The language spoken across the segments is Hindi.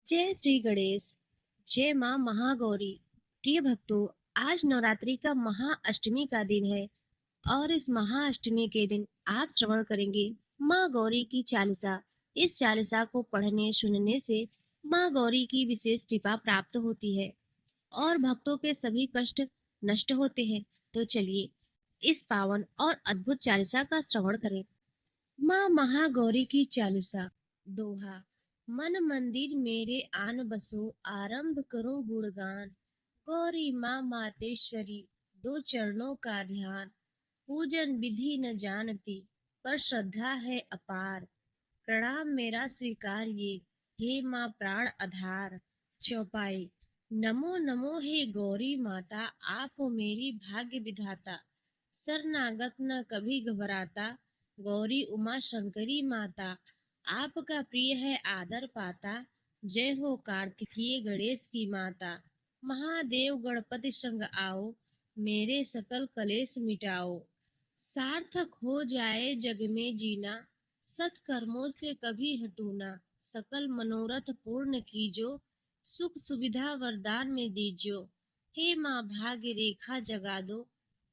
जय श्री गणेश। जय माँ महागौरी। प्रिय भक्तों, आज नवरात्रि का महाअष्टमी का दिन है और इस महाअष्टमी के दिन आप श्रवण करेंगे माँ गौरी की चालीसा। इस चालीसा को पढ़ने सुनने से माँ गौरी की विशेष कृपा प्राप्त होती है और भक्तों के सभी कष्ट नष्ट होते हैं। तो चलिए इस पावन और अद्भुत चालीसा का श्रवण करें। माँ महागौरी की चालीसा। दोहा। मन मंदिर मेरे आन बसो, आरंभ करो गुणगान। गौरी माँ मातेश्वरी, दो चरणों का ध्यान। पूजन विधि न जानती, पर श्रद्धा है अपार। प्रणाम मेरा स्वीकार ये, हे माँ प्राण आधार। चौपाई। नमो नमो हे गौरी माता, आप हो मेरी भाग्य विधाता। शरणागत न कभी घबराता, गौरी उमा शंकरी माता। आपका प्रिय है आदर पाता, जय हो कार्तिकीय गणेश की माता। महादेव गणपति संग आओ, मेरे सकल कलेश मिटाओ। सार्थक हो जाए जग में जीना, सत्कर्मों से कभी हटू ना। सकल मनोरथ पूर्ण कीजो, सुख सुविधा वरदान में दीजो। हे माँ भाग्य रेखा जगा दो,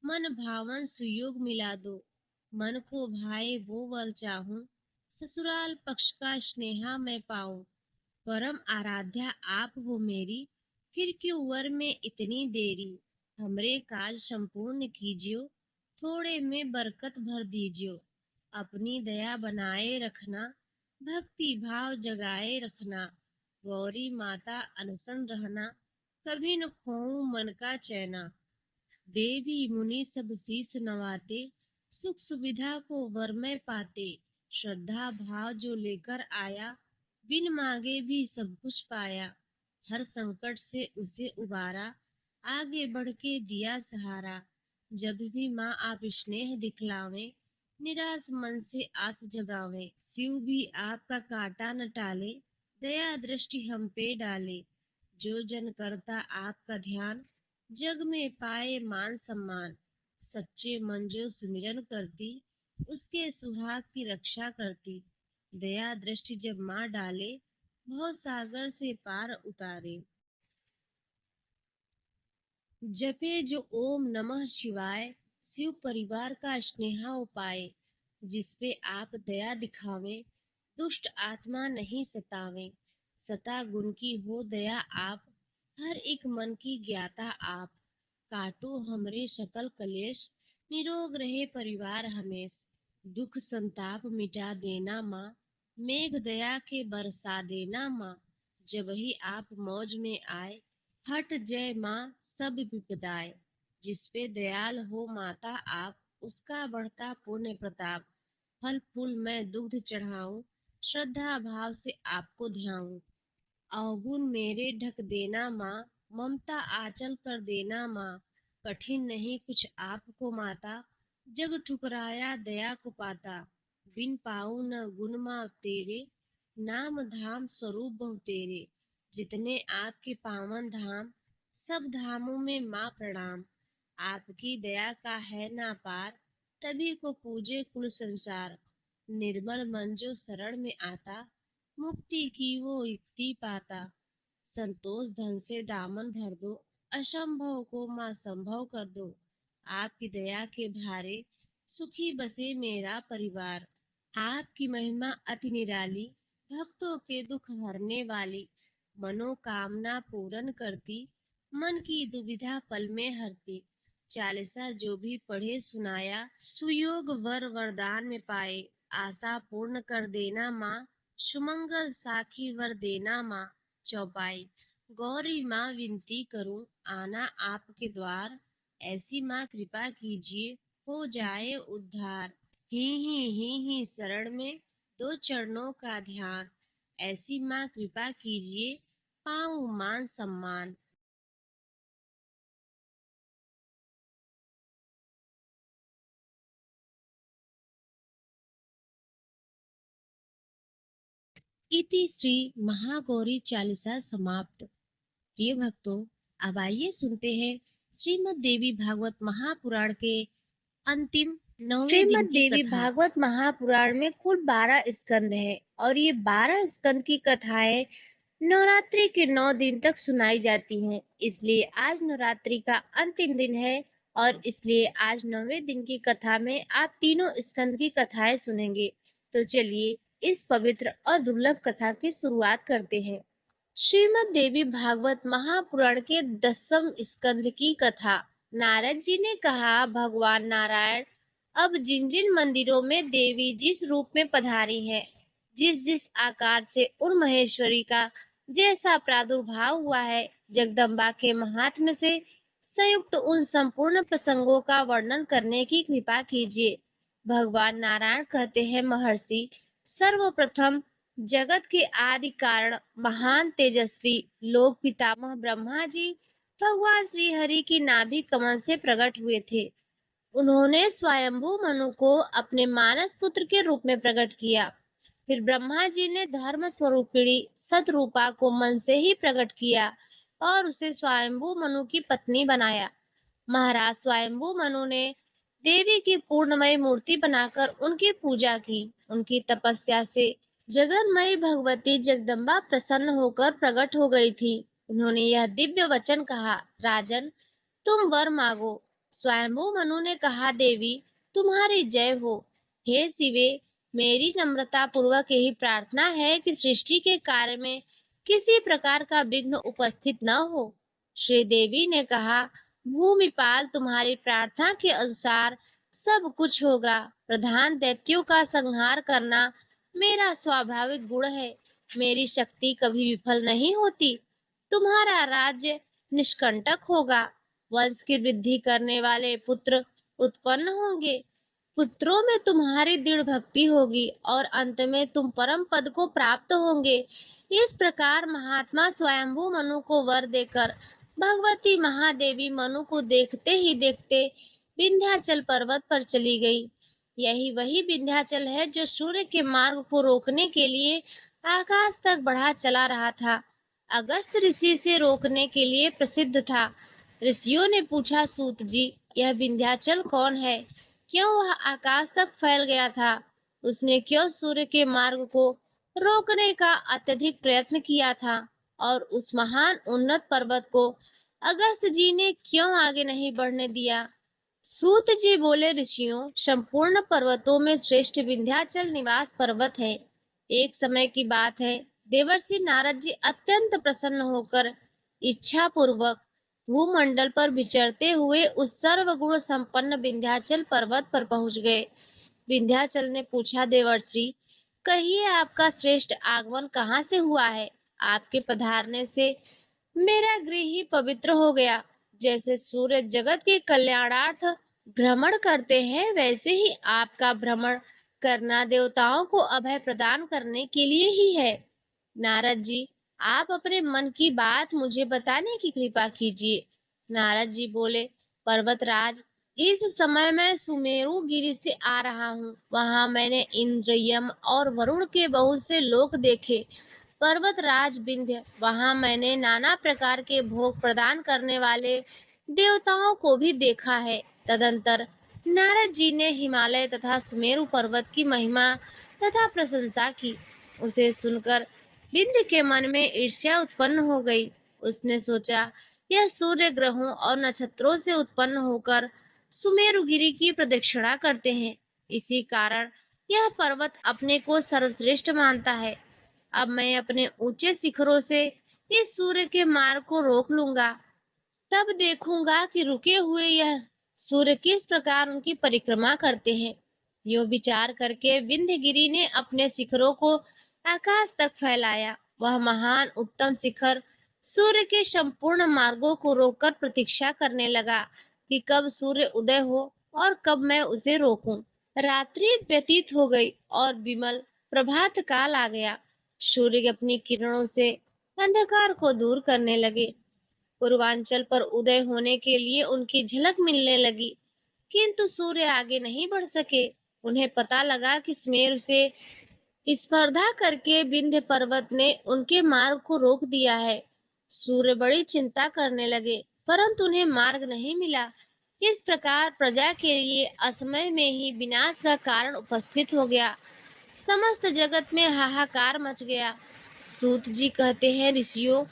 मन भावन सुयोग मिला दो। मन को भाए वो वर चाहूं, ससुराल पक्ष का स्नेहा मैं पाऊं। परम आराध्या आप हो मेरी, फिर क्यों वर में इतनी देरी। हमरे काज संपूर्ण कीजियो, थोड़े में बरकत भर दीजियो। अपनी दया बनाए रखना, भक्ति भाव जगाए रखना। गौरी माता अनसन रहना, कभी न खोऊं मन का चैना। देवी मुनि सब शीस नवाते, सुख सुविधा को वर में पाते। श्रद्धा भाव जो लेकर आया, बिन मांगे भी सब कुछ पाया। हर संकट से उसे उबारा, आगे बढ़ के दिया सहारा। जब भी माँ आप स्नेह दिखलावे, निराश मन से आस जगावे। शिव भी आपका कांटा न टाले, दया दृष्टि हम पे डाले। जो जन करता आपका ध्यान, जग में पाए मान सम्मान। सच्चे मन जो सुमिरन करती, उसके सुहाग की रक्षा करती। दया दृष्टि जब माँ डाले, भव सागर से पार उतारे। जपे जो ओम नमः शिवाय, शिव परिवार का स्नेहा उपाय। जिस पे आप दया दिखावे, दुष्ट आत्मा नहीं सतावे। सता गुण की हो दया आप, हर एक मन की ज्ञाता आप। काटो हमरे सकल कलेश, निरोग रहे परिवार हमेश। दुख संताप मिटा देना माँ, मेघ दया के बरसा देना माँ। जब ही आप मौज में आए, हट जय माँ सब विपदाएं। जिस पे दयाल हो माता आप, उसका बढ़ता पुण्य प्रताप। फल फूल मैं दुग्ध चढ़ाऊं, श्रद्धा भाव से आपको ध्याऊं। अवगुण मेरे ढक देना माँ, ममता आंचल कर देना माँ। कठिन नहीं कुछ आपको माता, जग ठुकराया दया को पाता। बिन पाऊं न गुण माँ तेरे, नाम धाम स्वरूप बहु तेरे। जितने आपके पावन धाम, सब धामों में माँ प्रणाम। आपकी दया का है ना पार, तभी को पूजे कुल संसार। निर्मल मन जो शरण में आता, मुक्ति की वो युक्ति पाता। संतोष धन से दामन भर दो, असंभव को माँ संभव कर दो। आपकी दया के भारे, सुखी बसे मेरा परिवार। आपकी महिमा अति निराली, भक्तों के दुख हरने वाली। मनोकामना पूर्ण करती, मन की दुविधा पल में हरती। चालीसा जो भी पढ़े सुनाया, सुयोग वर वरदान में पाए। आशा पूर्ण कर देना माँ, सुमंगल साखी वर देना माँ। चौपाई। गौरी माँ विनती करूं, आना आपके द्वार। ऐसी माँ कृपा कीजिए, हो जाए उद्धार। ही शरण में, दो चरणों का ध्यान। ऐसी माँ कृपा कीजिए, पाऊं मान सम्मान। इति श्री महागौरी चालीसा समाप्त। प्रिय भक्तों, अब आइए सुनते हैं श्रीमद् देवी भागवत महापुराण के अंतिम 9वें दिन श्रीमद् की देवी कथा। भागवत महापुराण में कुल 12 स्कंद हैं और ये 12 स्कंद की कथाएं नवरात्रि के 9 दिन तक सुनाई जाती हैं, इसलिए आज नवरात्रि का अंतिम दिन है और इसलिए आज 9वें दिन की कथा में आप तीनों स्कंद की कथाएं सुनेंगे। तो चलिए इस पवित्र और दुर्लभ कथा की शुरुआत करते हैं। श्रीमद् देवी भागवत महापुराण के 10वें स्कंद की कथा। नारद जी ने कहा, भगवान नारायण अब जिन जिन मंदिरों में देवी जिस रूप में पधारी है, जिस जिस आकार से उन महेश्वरी का जैसा प्रादुर्भाव हुआ है, जगदम्बा के महात्म्य से संयुक्त उन संपूर्ण प्रसंगों का वर्णन करने की कृपा कीजिए। भगवान नारायण कहते हैं, महर्षि, सर्वप्रथम जगत के आदि कारण महान तेजस्वी लोक पितामह ब्रह्मा जी भगवान श्री हरि की नाभि कमल से प्रकट हुए थे। उन्होंने स्वयंभू मनु को अपने मानस पुत्र के रूप में प्रकट किया। फिर ब्रह्मा जी ने धर्म स्वरूपिणी सतरूपा को मन से ही प्रकट किया और उसे स्वयंभू मनु की पत्नी बनाया। महाराज स्वयंभू मनु ने देवी की पूर्णमय मूर्ति बनाकर उनकी पूजा की। उनकी तपस्या से जगन्मयी भगवती जगदम्बा प्रसन्न होकर प्रकट हो गई थी। उन्होंने यह दिव्य वचन कहा, राजन, तुम वर मांगो। स्वयंभू मनु ने कहा, देवी तुम्हारी जय हो। हे शिवे, मेरी नम्रता पूर्वक यही प्रार्थना है कि सृष्टि के कार्य में किसी प्रकार का विघ्न उपस्थित न हो। श्री देवी ने कहा, भूमिपाल, तुम्हारी प्रार्थना के अनुसार सब कुछ होगा। प्रधान दैत्यों का संहार करना मेरा स्वाभाविक गुण है। मेरी शक्ति कभी विफल नहीं होती। तुम्हारा राज्य निष्कंटक होगा। वंश की वृद्धि करने वाले पुत्र उत्पन्न होंगे। पुत्रों में तुम्हारी दृढ़ भक्ति होगी और अंत में तुम परम पद को प्राप्त होंगे। इस प्रकार महात्मा स्वयंभू मनु को वर देकर भगवती महादेवी मनु को देखते ही देखते विंध्याचल पर्वत पर चली गई। यही वही विंध्याचल है जो सूर्य के मार्ग को रोकने के लिए आकाश तक बढ़ा चला रहा था। अगस्त ऋषि से रोकने के लिए प्रसिद्ध था। ऋषियों ने पूछा, सूत जी, यह विंध्याचल कौन है? क्यों वह आकाश तक फैल गया था? उसने क्यों सूर्य के मार्ग को रोकने का अत्यधिक प्रयत्न किया था? और उस महान उन्नत पर्वत को अगस्त जी ने क्यों आगे नहीं बढ़ने दिया? सूत जी बोले, ऋषियों, संपूर्ण पर्वतों में श्रेष्ठ विंध्याचल निवास पर्वत है। एक समय की बात है, देवर्षि नारद जी अत्यंत प्रसन्न होकर इच्छा पूर्वक भूमंडल पर विचरते हुए उस सर्वगुण संपन्न विंध्याचल पर्वत पर पहुंच गए। विंध्याचल ने पूछा, देवर्षि, कहिए आपका श्रेष्ठ आगमन कहाँ से हुआ है? आपके पधारने से मेरा गृह ही पवित्र हो गया। जैसे सूर्य जगत के कल्याणार्थ भ्रमण करते हैं, वैसे ही आपका भ्रमण करना देवताओं को अभय प्रदान करने के लिए ही है। नारद जी, आप अपने मन की बात मुझे बताने की कृपा कीजिए। नारद जी बोले, पर्वतराज, इस समय मैं सुमेरु गिरी से आ रहा हूँ। वहां मैंने इंद्र, यम और वरुण के बहुत से लोक देखे। पर्वतराज विंध्य, वहां मैंने नाना प्रकार के भोग प्रदान करने वाले देवताओं को भी देखा है। तदंतर नारद जी ने हिमालय तथा सुमेरु पर्वत की महिमा तथा प्रशंसा की। उसे सुनकर विंध्य के मन में ईर्ष्या उत्पन्न हो गई। उसने सोचा, यह सूर्य ग्रहों और नक्षत्रों से उत्पन्न होकर सुमेरुगिरी की प्रदक्षिणा करते हैं। इसी कारण यह पर्वत अपने को सर्वश्रेष्ठ मानता है। अब मैं अपने ऊंचे शिखरों से इस सूर्य के मार्ग को रोक लूंगा। तब देखूंगा कि रुके हुए यह सूर्य किस प्रकार उनकी परिक्रमा करते हैं। यो विचार करके विंध्यगिरि ने अपने शिखरों को आकाश तक फैलाया। वह महान उत्तम शिखर सूर्य के संपूर्ण मार्गों को रोककर प्रतीक्षा करने लगा कि कब सूर्य उदय हो और कब मैं उसे रोकूं। रात्रि व्यतीत हो गई और विमल प्रभात काल आ गया। सूर्य अपनी किरणों से अंधकार को दूर करने लगे। पूर्वांचल पर उदय होने के लिए उनकी झलक मिलने लगी, किंतु सूर्य आगे नहीं बढ़ सके। उन्हें पता लगा कि सुमेरु से स्पर्धा करके विंध्य पर्वत ने उनके मार्ग को रोक दिया है। सूर्य बड़ी चिंता करने लगे, परंतु उन्हें मार्ग नहीं मिला। इस प्रकार प्रजा के लिए असमय में ही विनाश का कारण उपस्थित हो गया। समस्त जगत में हाहाकार मच गया। सूत जी कहते हैं, ऋषियों,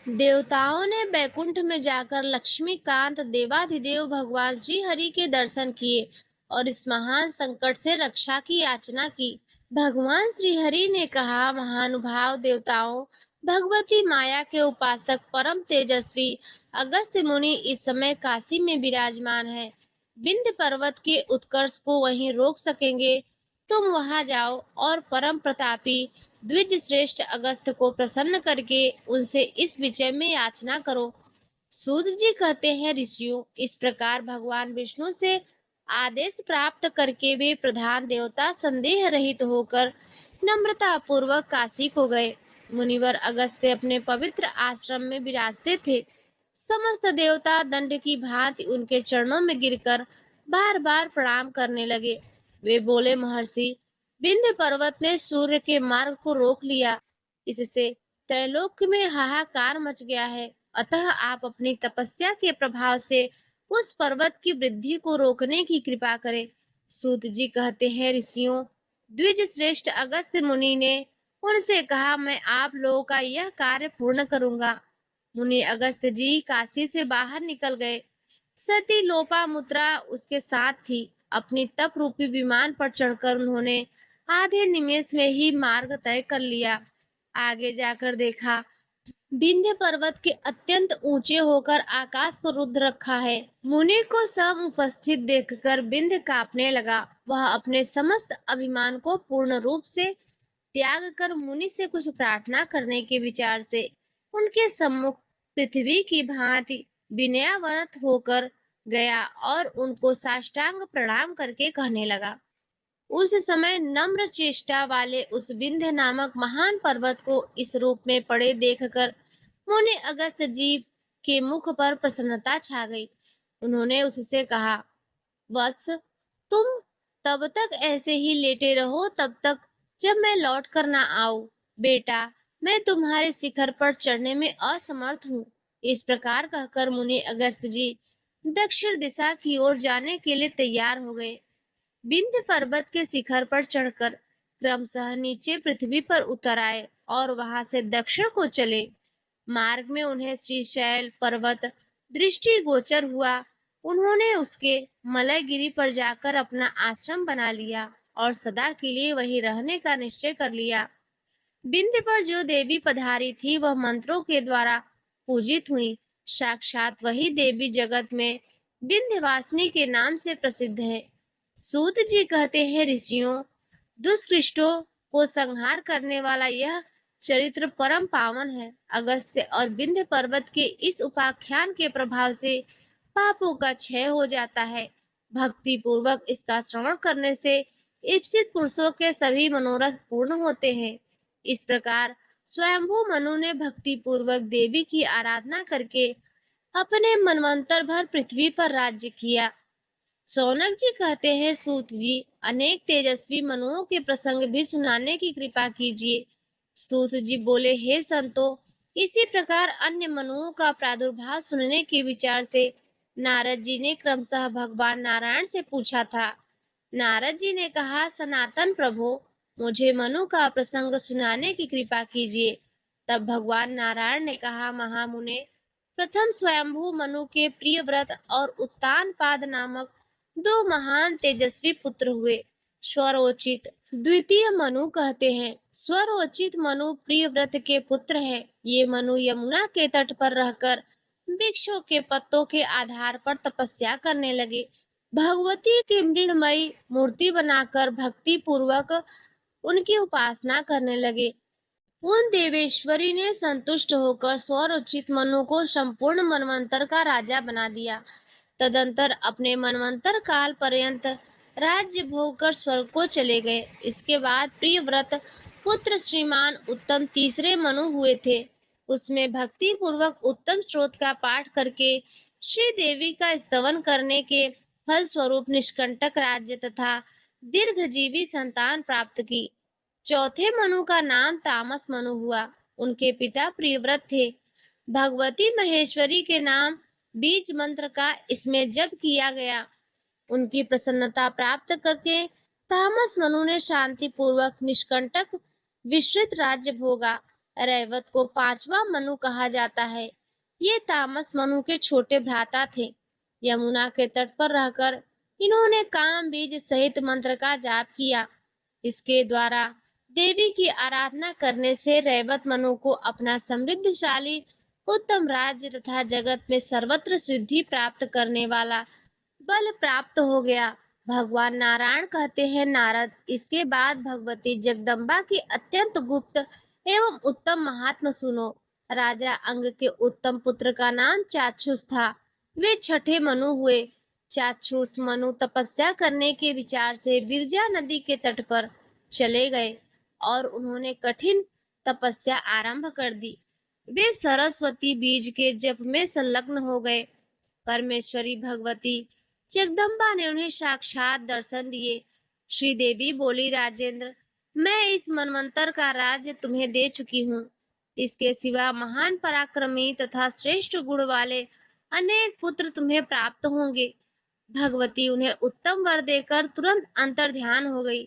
देवताओं ने बैकुंठ में जाकर लक्ष्मीकांत देवाधिदेव भगवान श्री हरि के दर्शन किए और इस महान संकट से रक्षा की याचना की। भगवान श्री हरि ने कहा, महानुभाव देवताओं, भगवती माया के उपासक परम तेजस्वी अगस्त्य मुनि इस समय काशी में विराजमान है। विंध्य पर्वत के उत्कर्ष को वहीं रोक सकेंगे। तुम वहां जाओ और परम प्रतापी द्विज श्रेष्ठ अगस्त्य को प्रसन्न करके उनसे इस विषय में याचना करो। सूत जी कहते हैं, ऋषियों, इस प्रकार भगवान विष्णु से आदेश प्राप्त करके वे प्रधान देवता संदेह रहित होकर नम्रता पूर्वक काशी को गए। मुनिवर अगस्त्य अपने पवित्र आश्रम में विराजते थे। समस्त देवता दंड की भांति उनके चरणों में गिरकर बार बार प्रणाम करने लगे। वे बोले, महर्षि, विंध्य पर्वत ने सूर्य के मार्ग को रोक लिया। इससे त्रैलोक में हाहाकार मच गया है। अतः आप अपनी तपस्या के प्रभाव से उस पर्वत की वृद्धि को रोकने की कृपा करें। सूत जी कहते हैं, ऋषियों, द्विज श्रेष्ठ अगस्त्य मुनि ने उनसे कहा, मैं आप लोगों का यह कार्य पूर्ण करूंगा। मुनि अगस्त्य जी काशी से बाहर निकल गए। सती लोपामुद्रा उसके साथ थी। अपनी तप रूपी विमान पर चढ़कर उन्होंने आधे निमेष में ही मार्ग तय कर लिया। आगे जाकर देखा, विंध्य पर्वत के अत्यंत ऊंचे होकर आकाश को रुद्ध रखा है। मुनि को सब उपस्थित देखकर विंध्य कांपने लगा। वह अपने समस्त अभिमान को पूर्ण रूप से त्याग कर मुनि से कुछ प्रार्थना करने के विचार से उनके सम्मुख पृथ्वी की भांति विनयावनत होकर गया और उनको साष्टांग प्रणाम करके कहने लगा। उस समय नम्र चेष्टा वाले उस विंध्य नामक महान पर्वत को इस रूप में पड़े देखकर मुनि अगस्त जी के मुख पर प्रसन्नता छा गई। उन्होंने उससे कहा, वत्स, तुम तब तक ऐसे ही लेटे रहो तब तक जब मैं लौट कर ना आऊं। बेटा, मैं तुम्हारे शिखर पर चढ़ने में असमर्थ हूँ। इस प्रकार कहकर मुनि अगस्त जी दक्षिण दिशा की ओर जाने के लिए तैयार हो गए। विंध्य पर्वत के शिखर पर चढ़कर क्रमशः नीचे पृथ्वी पर उतर आए और वहां से दक्षिण को चले। मार्ग में उन्हें श्रीशैल पर्वत दृष्टि गोचर हुआ। उन्होंने उसके मलयगिरी पर जाकर अपना आश्रम बना लिया और सदा के लिए वहीं रहने का निश्चय कर लिया। विंध्य पर जो देवी पधारी थी वह मंत्रों के द्वारा पूजित हुई। साक्षात वही देवी जगत में विंध्यवासिनी के नाम से प्रसिद्ध है। सूत जी कहते हैं, ऋषियों, दुष्कृष्टों को संहार करने वाला यह चरित्र परम पावन है। अगस्त्य और विंध्य पर्वत के इस उपाख्यान के प्रभाव से पापों का क्षय हो जाता है। भक्ति पूर्वक इसका श्रवण करने से इप्सित पुरुषों के सभी मनोरथ पूर्ण होते हैं। इस प्रकार स्वयंभू मनु ने भक्ति पूर्वक देवी की आराधना करके अपने मनवंतर भर पृथ्वी पर राज्य किया। सौनक जी कहते हैं, सूत जी, अनेक तेजस्वी मनुओं के प्रसंग भी सुनाने की कृपा कीजिए। सूत जी बोले, हे संतो, इसी प्रकार अन्य मनुओं का प्रादुर्भाव सुनने के विचार से नारद जी ने क्रमशः भगवान नारायण से पूछा था। नारद जी ने कहा, सनातन प्रभु, मुझे मनु का प्रसंग सुनाने की कृपा कीजिए। तब भगवान नारायण ने कहा, महामुने, प्रथम स्वयंभू मनु के प्रियव्रत और उत्तानपाद नामक दो महान तेजस्वी पुत्र हुए। स्वरोचित द्वितीय मनु कहते हैं। स्वरोचित मनु प्रियव्रत के पुत्र हैं। ये मनु यमुना के तट पर रहकर वृक्षों के पत्तों के आधार पर तपस्या करने लगे। भगवती की मृणमयी मूर्ति बनाकर भक्ति पूर्वक उनकी उपासना करने लगे। उन देवेश्वरी ने संतुष्ट होकर स्वरोचित मनु को संपूर्ण मनवंतर का राजा बना दिया। तदंतर अपने मनवंतर काल पर्यंत राज्य भोग कर स्वर्ग को चले गए। इसके बाद प्रियव्रत पुत्र श्रीमान उत्तम तीसरे मनु हुए थे। उसमें भक्ति पूर्वक उत्तम स्रोत का पाठ करके श्री देवी का स्तवन करने के फल स्वरूप निष्कंटक राज्य तथा दीर्घजीवी संतान प्राप्त की। चौथे मनु का नाम तामस मनु हुआ। उनके पिता प्रियव्रत थे। भगवती महेश्वरी के नाम बीज मंत्र का इसमें जप किया गया। उनकी प्रसन्नता प्राप्त करके तामस मनु ने शांति पूर्वक निष्कंटक विस्तृत राज्य भोगा। रैवत को पांचवा मनु कहा जाता है। ये तामस मनु के छोटे भ्राता थे। यमुना के तट पर रहकर इन्होंने काम बीज सहित मंत्र का जाप किया। इसके द्वारा देवी की आराधना करने से रैवत मनु को अपना समृद्धशाली उत्तम राज्य तथा जगत में सर्वत्र सिद्धि प्राप्त करने वाला बल प्राप्त हो गया। भगवान नारायण कहते हैं, नारद, इसके बाद भगवती जगदम्बा की अत्यंत गुप्त एवं उत्तम महात्म सुनो। राजा अंग के उत्तम पुत्र का नाम चाक्षुष था। वे छठे मनु हुए। चाक्षुष मनु तपस्या करने के विचार से विरजा नदी के तट पर चले गए और उन्होंने कठिन तपस्या आरंभ कर दी। वे सरस्वती बीज के जप में संलग्न हो गए। परमेश्वरी भगवती जगदम्बा ने उन्हें साक्षात दर्शन दिए। श्रीदेवी बोली, राजेंद्र, मैं इस मनवंतर का राज्य तुम्हें दे चुकी हूँ। इसके सिवा महान पराक्रमी तथा श्रेष्ठ गुण वाले अनेक पुत्र तुम्हें प्राप्त होंगे। भगवती उन्हें उत्तम वर देकर तुरंत अंतर्ध्यान हो गई।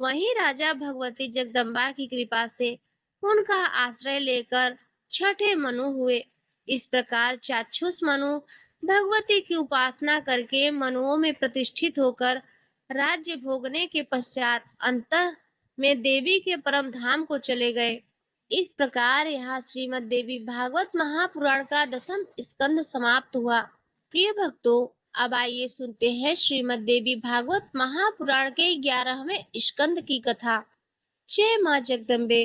वहीं राजा भगवती जगदम्बा की कृपा से उनका आश्रय लेकर छठे मनु हुए। इस प्रकार चाक्षुष मनु भगवती की उपासना करके मनुओं में प्रतिष्ठित होकर राज्य भोगने के पश्चात अंतः में देवी के परम धाम को चले गए। इस प्रकार यहाँ श्रीमद् देवी भागवत महापुराण का 10वां स्कंद समाप्त हुआ। प्रिय भक्तों, अब आइए सुनते हैं श्रीमद् देवी भागवत महापुराण के 11वें स्कंद की कथा। जय माँ जगदम्बे।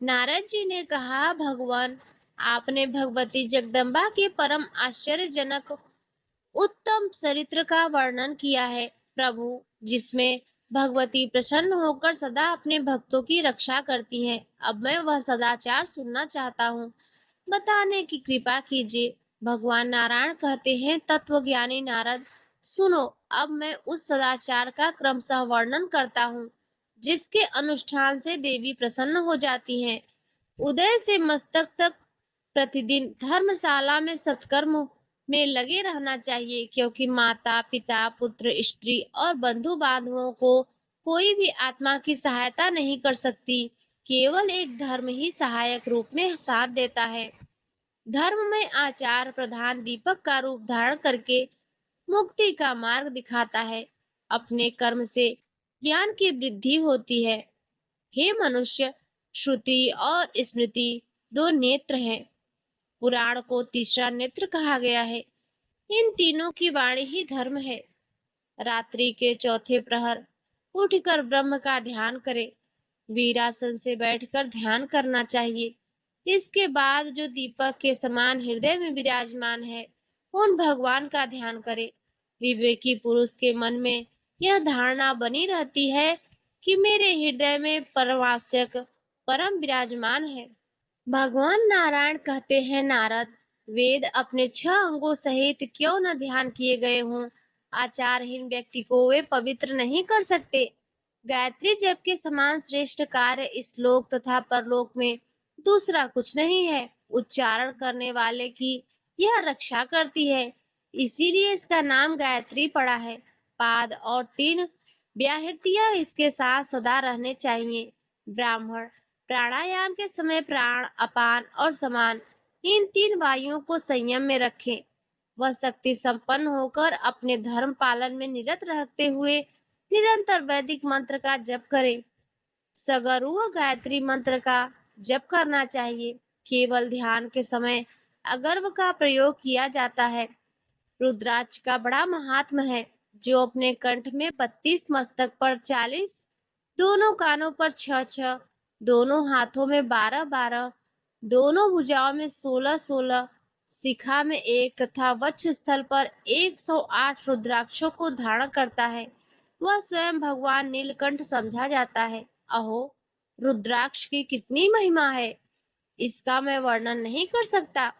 नारद जी ने कहा, भगवान, आपने भगवती जगदम्बा के परम आश्चर्यजनक उत्तम चरित्र का वर्णन किया है, प्रभु, जिसमें भगवती प्रसन्न होकर सदा अपने भक्तों की रक्षा करती हैं। अब मैं वह सदाचार सुनना चाहता हूँ, बताने की कृपा कीजिए। भगवान नारायण कहते हैं, तत्वज्ञानी नारद, सुनो, अब मैं उस सदाचार का क्रमशः वर्णन करता हूँ जिसके अनुष्ठान से देवी प्रसन्न हो जाती हैं। उदय से मस्तक तक प्रतिदिन धर्मशाला में सत्कर्म में लगे रहना चाहिए, क्योंकि माता पिता पुत्र स्त्री और बंधु बांधवों को कोई भी आत्मा की सहायता नहीं कर सकती। केवल एक धर्म ही सहायक रूप में साथ देता है। धर्म में आचार प्रधान दीपक का रूप धारण करके मुक्ति का मार्ग दिखाता है। अपने कर्म से ज्ञान की वृद्धि होती है। हे मनुष्य, श्रुति और स्मृति दो नेत्र हैं। पुराण को तीसरा नेत्र कहा गया है। इन तीनों की वाणी ही धर्म है। रात्रि के चौथे प्रहर उठकर ब्रह्म का ध्यान करें। वीरासन से बैठकर ध्यान करना चाहिए। इसके बाद जो दीपक के समान हृदय में विराजमान है, उन भगवान का ध्यान करें। विवेकी पुरुष के मन में यह धारणा बनी रहती है कि मेरे हृदय में परमावश्यक परम विराजमान है। भगवान नारायण कहते हैं, नारद, वेद अपने 6 अंगों सहित क्यों न ध्यान किए गए हों, आचारहीन व्यक्ति को वे पवित्र नहीं कर सकते। गायत्री जप के समान श्रेष्ठ कार्य इस लोक तथा परलोक में दूसरा कुछ नहीं है। उच्चारण करने वाले की यह रक्षा करती है, इसीलिए इसका नाम गायत्री पड़ा है। पाद और 3 व्याहृतियां इसके साथ सदा रहने चाहिए। ब्राह्मण प्राणायाम के समय प्राण, अपान और समान, इन 3 वायुओं को संयम में रखें। वह शक्ति संपन्न होकर अपने धर्म पालन में निरत रहते हुए निरंतर वैदिक मंत्र का जप करें। सगरुह गायत्री मंत्र का जप करना चाहिए। केवल ध्यान के समय अगर्व का प्रयोग किया जाता है। रुद्राक्ष का बड़ा महात्म है, जो अपने कंठ में 32, मस्तक पर 40, दोनों कानों पर 6, दोनों हाथों में 12, दोनों भुजाओं में 16, शिखा में 1 तथा वक्ष स्थल पर 108 रुद्राक्षों को धारण करता है। वह स्वयं भगवान नीलकंठ समझा जाता है। अहो, रुद्राक्ष की कितनी महिमा है, इसका मैं वर्णन नहीं कर सकता।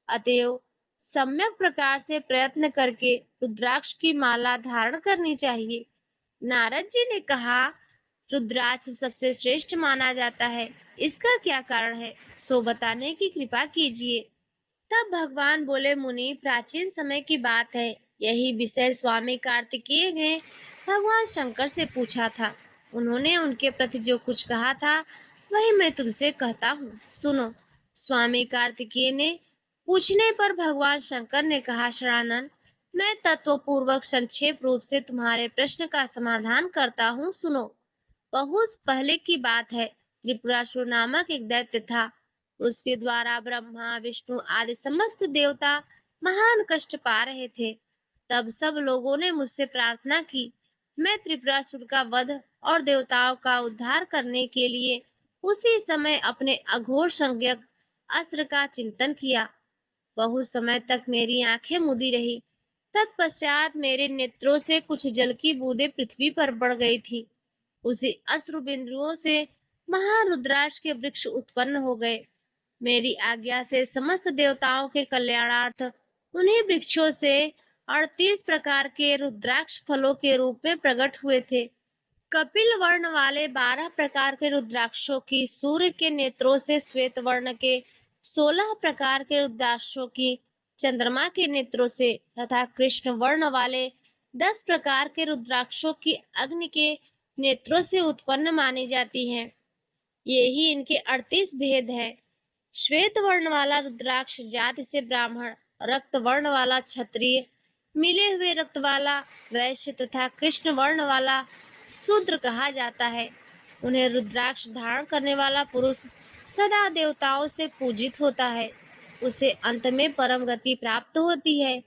अतएव सम्यक प्रकार से प्रयत्न करके रुद्राक्ष की माला धारण करनी चाहिए। नारद जी ने कहा, रुद्राक्ष सबसे श्रेष्ठ माना जाता है, इसका क्या कारण है, सो बताने की कृपा कीजिए। तब भगवान बोले, मुनि, प्राचीन समय की बात है। यही विषय स्वामी कार्तिकेय ने भगवान शंकर से पूछा था। उन्होंने उनके प्रति जो कुछ कहा था, वही मैं तुमसे कहता हूँ, सुनो। स्वामी कार्तिकेय ने पूछने पर भगवान शंकर ने कहा, शरानन, मैं तत्वपूर्वक संक्षेप रूप से तुम्हारे प्रश्न का समाधान करता हूँ, सुनो। बहुत पहले की बात है। त्रिपुरासुर नामक एक दैत्य था। उसके द्वारा ब्रह्मा, विष्णु आदि समस्त देवता महान कष्ट पा रहे थे। तब सब लोगों ने मुझसे प्रार्थना की। मैं त्रिपुरासुर का वध और देवताओं का उद्धार करने के लिए उसी समय अपने अघोर संज्ञक अस्त्र का चिंतन किया। बहुत समय तक मेरी आंखें मूंदी रही। तत्पश्चात मेरे नेत्रों से कुछ जल की बूंदें पृथ्वी पर बढ़ गई थी। उसी अश्रु बिंदुओं से महारुद्राक्ष के वृक्ष उत्पन्न हो गए। मेरी आज्ञा से समस्त देवताओं के कल्याणार्थ उन्हीं वृक्षों से 38 प्रकार के रुद्राक्ष फलों के रूप में प्रकट हुए थे। कपिल वर्ण वाले 12 प्रकार के रुद्राक्षों की, सूर्य के नेत्रों से श्वेत वर्ण के 16 प्रकार के रुद्राक्षों की, चंद्रमा के नेत्रों से तथा कृष्ण वर्ण वाले 10 प्रकार के रुद्राक्षों की अग्नि के नेत्रों से उत्पन्न मानी जाती हैं। ये ही इनके 38 भेद हैं। श्वेत वर्ण वाला रुद्राक्ष जाति से ब्राह्मण, रक्त वर्ण वाला क्षत्रिय, मिले हुए रक्त वाला वैश्य तथा कृष्ण वर्ण वाला शूद्र कहा जाता है। उन्हें रुद्राक्ष धारण करने वाला पुरुष सदा देवताओं से पूजित होता है। उसे अंत में परम गति प्राप्त होती है।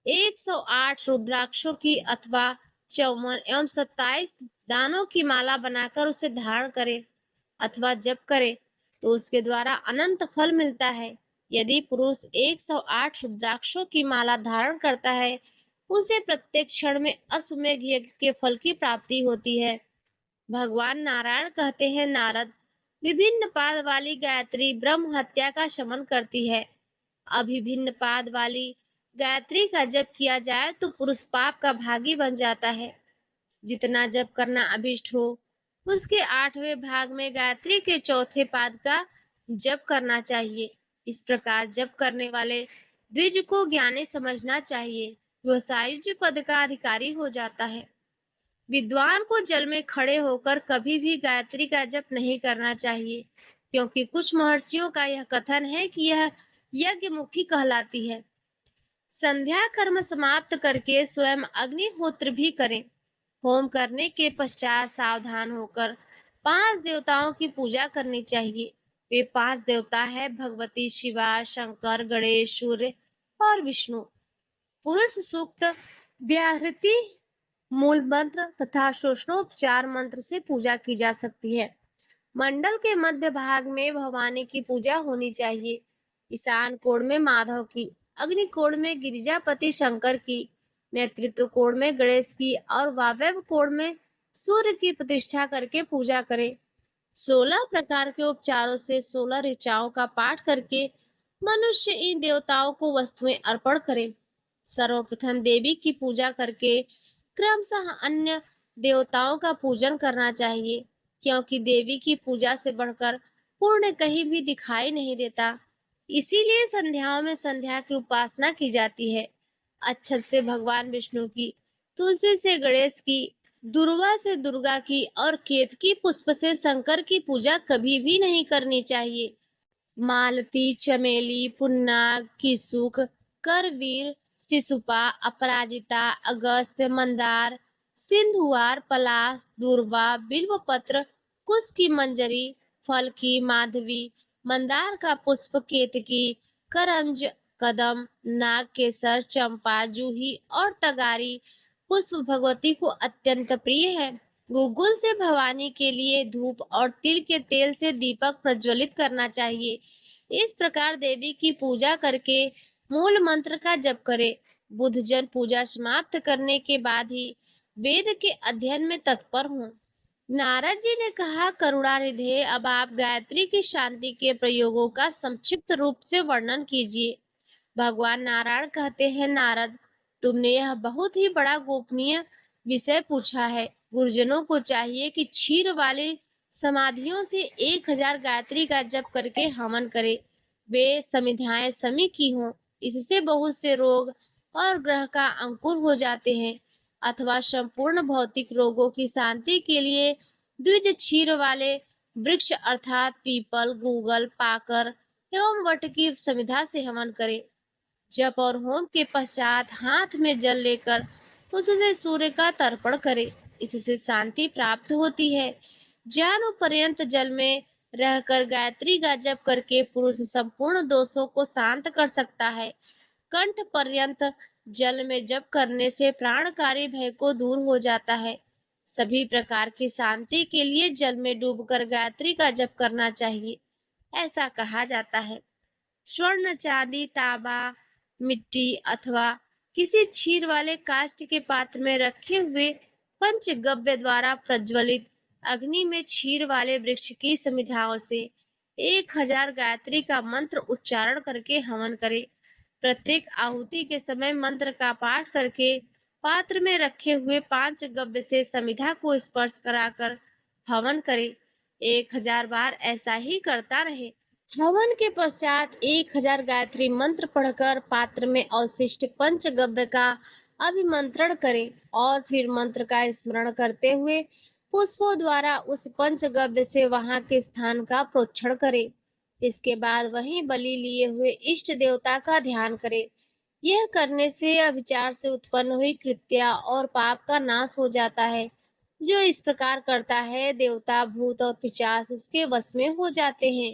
108 रुद्राक्षों की अथवा 54 एवं 27 दानों की माला बनाकर उसे धारण करे अथवा जप करे तो उसके द्वारा अनंत फल मिलता है। यदि पुरुष 108 रुद्राक्षों की माला धारण करता है, उसे प्रत्येक क्षण में अश्वमेध यज्ञ के फल की प्राप्ति होती है। भगवान नारायण कहते हैं, नारद, विभिन्न पाद वाली गायत्री ब्रह्म हत्या का शमन करती है। अभिभिन्न पाद वाली गायत्री का जप किया जाए तो पुरुष पाप का भागी बन जाता है। जितना जप करना अभिष्ट हो, उसके 8वें भाग में गायत्री के चौथे पाद का जप करना चाहिए। इस प्रकार जप करने वाले द्विज को ज्ञानी समझना चाहिए। वह सायुज्य पद का अधिकारी हो जाता है। विद्वान को जल में खड़े होकर कभी भी गायत्री का जप नहीं करना चाहिए, क्योंकि कुछ महर्षियों का यह कथन है कि यह यज्ञ मुखी कहलाती है। संध्या कर्म समाप्त करके स्वयं अग्निहोत्र भी करें। होम करने के पश्चात सावधान होकर 5 देवताओं की पूजा करनी चाहिए। वे 5 देवता हैं भगवती, शिवा, शंकर, गणेश, सूर्य और विष्णु। पुरुष सूक्त, व्याहृति, मूल मंत्र तथा षोडशोपचार मंत्र से पूजा की जा सकती है। मंडल के मध्य भाग में भवानी की पूजा होनी चाहिए। ईशान कोण में माधव की, अग्नि कोण में गिरिजापति शंकर की, नेतृत्व कोण में गणेश की और वायव्य कोण में सूर्य की प्रतिष्ठा करके पूजा करें। 16 प्रकार के उपचारों से 16 ऋचाओं का पाठ करके मनुष्य इन देवताओं को वस्तुएं अर्पण करे। सर्वप्रथम देवी की पूजा करके क्रमशः अन्य देवताओं का पूजन करना चाहिए, क्योंकि देवी की पूजा से बढ़कर पुण्य कहीं भी दिखाई नहीं देता। इसीलिए संध्याओं में संध्या की उपासना की जाती है। अच्छत से भगवान विष्णु की, तुलसी से गणेश की, दुर्वा से दुर्गा की और केतकी पुष्प से शंकर की पूजा कभी भी नहीं करनी चाहिए। मालती, चमेली, पुन्नाग, किसुक, करवीर, शिशुपा, अपराजिता, अगस्त्य, मंदार, सिंधुआर, पलाश, दूर्वा, बिल्वपत्र, कुश की मंजरी, फल की, माधवी, मंदार का पुष्प, केतकी, करंज, कदम, नाग केसर, चंपा, जूही और तगारी पुष्प भगवती को अत्यंत प्रिय है। गुलगुल से भवानी के लिए धूप और तिल के तेल से दीपक प्रज्वलित करना चाहिए। इस प्रकार देवी की पूजा करके मूल मंत्र का जप करें। बुद्धजन पूजा समाप्त करने के बाद ही वेद के अध्ययन में तत्पर हों। नारद जी ने कहा, करुणानिधे, अब आप गायत्री की शांति के प्रयोगों का संक्षिप्त रूप से वर्णन कीजिए। भगवान नारायण कहते हैं, नारद, तुमने यह बहुत ही बड़ा गोपनीय विषय पूछा है। गुरुजनों को चाहिए कि क्षीर वाले समाधियों से 1000 गायत्री का जप करके हवन करे। वे समिधाएं समी की हों। इससे बहुत से रोग और ग्रह का अंकुर हो जाते हैं। अथवा संपूर्ण भौतिक रोगों की शांति के लिए द्विज क्षीर वाले वृक्ष अर्थात पीपल, गूगल, पाकर एवं वट की समिधा से हवन करें। जप और होम के पश्चात हाथ में जल लेकर उससे सूर्य का तर्पण करें। इससे शांति प्राप्त होती है। जानु पर्यंत जल में रहकर गायत्री का जप करके पुरुष संपूर्ण दोषों को शांत कर सकता है। कंठ पर्यंत जल में जप करने से प्राणकारी भय को दूर हो जाता है। सभी प्रकार की शांति के लिए जल में डूबकर गायत्री का जप करना चाहिए, ऐसा कहा जाता है। स्वर्ण, चांदी, तांबा, मिट्टी अथवा किसी क्षीर वाले काष्ठ के पात्र में रखे हुए पंचगव्य द्वारा प्रज्वलित अग्नि में क्षीर वाले वृक्ष की समिधाओं से 1000 गायत्री का मंत्र उच्चारण करके हवन करें। प्रत्येक आहुति के समय मंत्र का पाठ करके पात्र में रखे हुए 5 गव्य से समिधा को स्पर्श कराकर हवन करें। 1000 बार ऐसा ही करता रहे। हवन के पश्चात 1000 गायत्री मंत्र पढ़कर पात्र में अवशिष्ट पंचगव्य का अभिमंत्रण करें और फिर मंत्र का स्मरण करते हुए पुष्पों द्वारा उस पंचगव्य से वहां के स्थान का प्रोक्षण करें। इसके बाद वहीं बलि लिए हुए इष्ट देवता का ध्यान करें। यह करने से अभिचार से उत्पन्न हुई कृत्या और पाप का नाश हो जाता है। जो इस प्रकार करता है, देवता, भूत और पिशाच उसके वश में हो जाते हैं।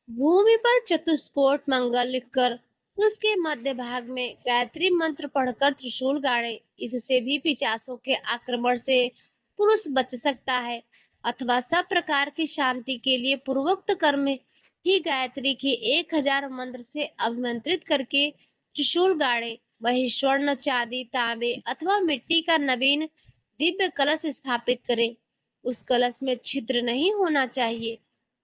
भूमि पर चतुष्कोट मंगल लिखकर उसके मध्य भाग में गायत्री मंत्र पढ़कर त्रिशूल गाड़े। इससे भी पिशाचों के आक्रमण से पुरुष बच सकता है। अथवा सब प्रकार की शांति के लिए पूर्वोक्त कर्म ही गायत्री की 1000 मंत्र से अभिमंत्रित करके त्रिशूल गाड़े। वही स्वर्ण, चांदी, तांबे अथवा मिट्टी का नवीन दिव्य कलश स्थापित करे। उस कलश में छिद्र नहीं होना चाहिए।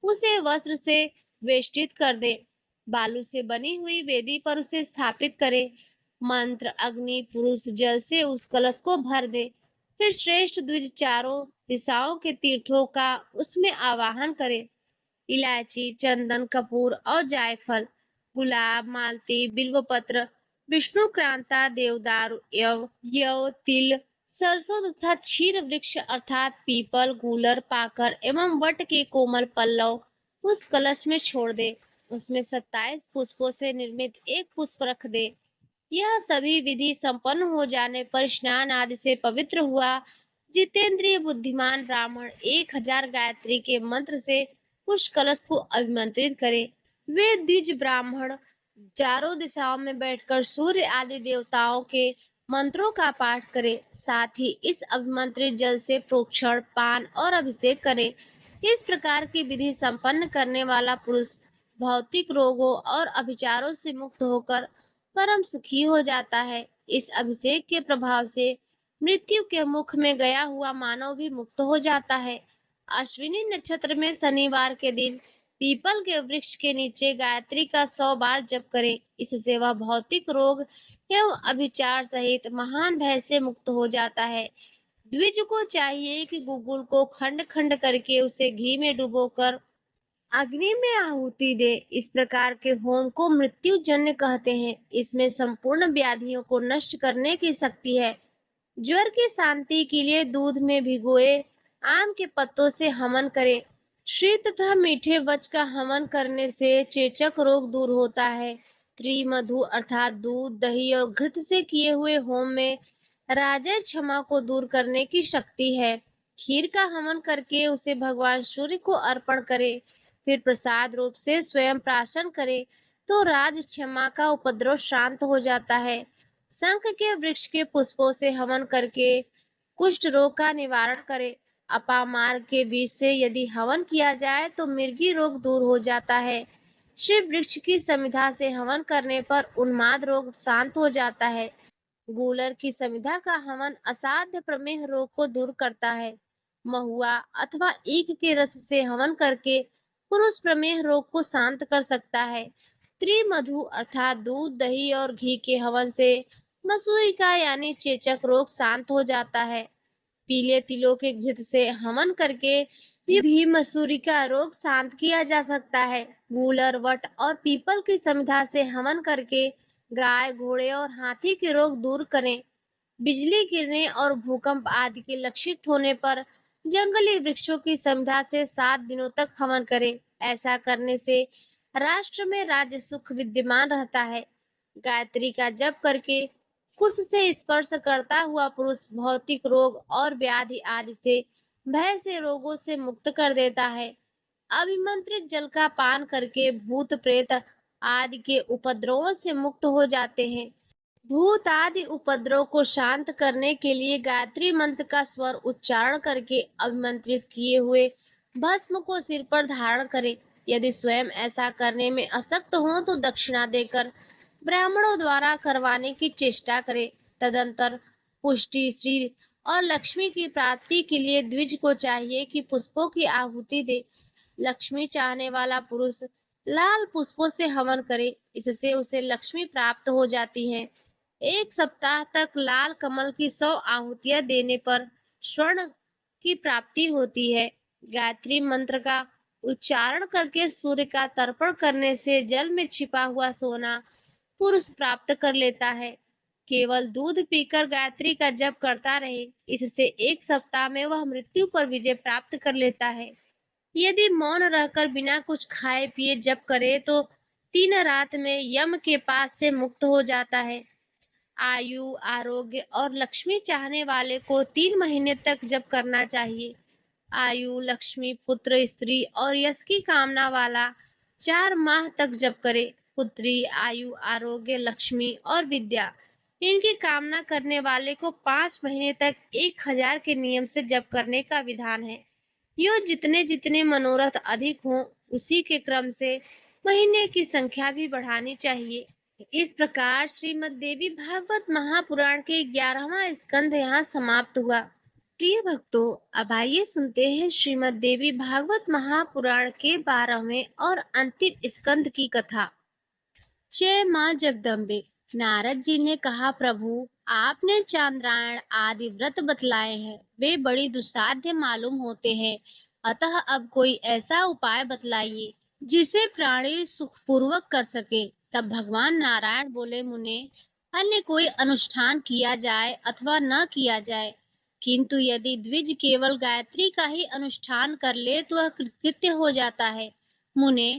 उसे वस्त्र से वेष्टित कर दे। बालू से बनी हुई वेदी पर उसे स्थापित करे। मंत्र, अग्नि, पुरुष जल से उस कलश को भर दे। फिर श्रेष्ठ द्विज चारों दिशाओं के तीर्थों का उसमें आवाहन करे। इलायची, चंदन, कपूर और जायफल, गुलाब, मालती, बिल्वपत्र, विष्णुक्रांता, देवदारू, यव, तिल, सरसों तथा क्षीर वृक्ष अर्थात पीपल, गूलर, पाकर एवं वट के कोमल पल्लव उस कलश में छोड़ दे। उसमें 27 पुष्पों से निर्मित एक पुष्प रख दे। यह सभी विधि संपन्न हो जाने पर स्नान आदि से पवित्र हुआ जितेंद्रिय बुद्धिमान ब्राह्मण 1000 गायत्री के मंत्र से उस कलश को अभिमंत्रित करे। वे द्विज ब्राह्मण चारों दिशाओं में बैठकर सूर्य आदि देवताओं के मंत्रों का पाठ करे। साथ ही इस अभिमंत्रित जल से प्रोक्षण, पान और अभिषेक करे। इस प्रकार की विधि संपन्न करने वाला पुरुष भौतिक रोगों और अभिचारों से मुक्त होकर परम सुखी हो जाता है। इस अभिषेक के प्रभाव से मृत्यु के मुख में गया हुआ मानव भी मुक्त हो जाता है। अश्विनी नक्षत्र में शनिवार के दिन पीपल के वृक्ष के नीचे गायत्री का 100 बार जप करें। इससे वह भौतिक रोग एवं अभिचार सहित महान भय से मुक्त हो जाता है। द्विज को चाहिए कि गुगुल को खंड खंड करके उसे घी में डुबोकर अग्नि में आहुति दे। इस प्रकार के होम को मृत्युजन्य कहते हैं। इसमें संपूर्ण व्याधियों को नष्ट करने की शक्ति है। ज्वर की शांति के लिए दूध में भिगोए आम के पत्तों से हवन करें। श्री तथा मीठे वच का हवन करने से चेचक रोग दूर होता है। त्रिमधु अर्थात दूध, दही और घृत से किए हुए होम में राजय क्षमा को दूर करने की शक्ति है। खीर का हवन करके उसे भगवान सूर्य को अर्पण करे। फिर प्रसाद रूप से स्वयं प्राशन करे तो राज क्षमा का उपद्रव शांत हो जाता है। शंख के वृक्ष के पुष्पों से हवन करके कुष्ठ रोग का निवारण करे। अपामार्ग के बीज से यदि हवन किया जाए तो मिर्गी रोग दूर हो जाता है। शिव वृक्ष की समिधा से हवन करने पर उन्माद रोग शांत हो जाता है। गूलर की समिधा का हवन असाध्य प्रमेह रोग को दूर करता है। महुआ अथवा ईख के रस से हवन करके पुरुष प्रमेह रोग को शांत कर सकता है। त्रिमधु अर्थात दूध, दही और घी के हवन से मसूरी का यानी चेचक रोग शांत हो जाता है। पीले तिलों के घृत से हवन करके भी मसूरी का रोग शांत किया जा सकता है। गूलर, वट और पीपल की समिधा से हवन करके गाय, घोड़े और हाथी के रोग दूर करें। बिजली गिरने और भूकंप आदि के लक्षित होने पर जंगली वृक्षों की संध्या से 7 दिनों तक हवन करें। ऐसा करने से राष्ट्र में राज्य सुख विद्यमान रहता है। गायत्री का जप करके कुश से स्पर्श करता हुआ पुरुष भौतिक रोग और व्याधि आदि से भय से रोगों से मुक्त कर देता है। अभिमंत्रित जल का पान करके भूत प्रेत आदि के उपद्रवों से मुक्त हो जाते हैं। भूत आदि उपद्रव को शांत करने के लिए गायत्री मंत्र का स्वर उच्चारण करके अभिमंत्रित किए हुए भस्म को सिर पर धारण करें। यदि स्वयं ऐसा करने में असक्त हो तो दक्षिणा देकर ब्राह्मणों द्वारा करवाने की चेष्टा करें। तदंतर पुष्टि, श्री और लक्ष्मी की प्राप्ति के लिए द्विज को चाहिए कि पुष्पों की आहुति दे। लक्ष्मी चाहने वाला पुरुष लाल पुष्पों से हवन करे, इससे उसे लक्ष्मी प्राप्त हो जाती है। 1 सप्ताह तक लाल कमल की 100 आहुतियां देने पर स्वर्ण की प्राप्ति होती है। गायत्री मंत्र का उच्चारण करके सूर्य का तर्पण करने से जल में छिपा हुआ सोना पुरुष प्राप्त कर लेता है। केवल दूध पीकर गायत्री का जप करता रहे, इससे 1 सप्ताह में वह मृत्यु पर विजय प्राप्त कर लेता है। यदि मौन रहकर बिना कुछ खाए पिए जप करे तो 3 रात में यम के पास से मुक्त हो जाता है। आयु, आरोग्य और लक्ष्मी चाहने वाले को 3 महीने तक जप करना चाहिए। आयु, लक्ष्मी, पुत्र, स्त्री और यश की कामना वाला 4 माह तक जप करे। पुत्री, आयु, आरोग्य, लक्ष्मी और विद्या इनकी कामना करने वाले को 5 महीने तक 1000 के नियम से जप करने का विधान है। यो जितने जितने मनोरथ अधिक हों, उसी के क्रम से महीने की संख्या भी बढ़ानी चाहिए। इस प्रकार श्रीमद् देवी भागवत महापुराण के 11वां स्कंध यहाँ समाप्त हुआ। प्रिय भक्तों, अब आइए सुनते हैं श्रीमद् देवी भागवत महापुराण के 12वें और अंतिम स्कंध की कथा। जय माँ जगदम्बे। नारद जी ने कहा, प्रभु आपने चांद्रायण आदि व्रत बतलाए हैं, वे बड़ी दुस्साध्य मालूम होते हैं। अतः अब कोई ऐसा उपाय बतलाइए जिसे प्राणी सुखपूर्वक कर सके। तब भगवान नारायण बोले, मुने अन्य कोई अनुष्ठान किया जाए अथवा न किया जाए, किंतु यदि द्विज केवल गायत्री का ही अनुष्ठान कर ले तो वह कृत्य हो जाता है। मुने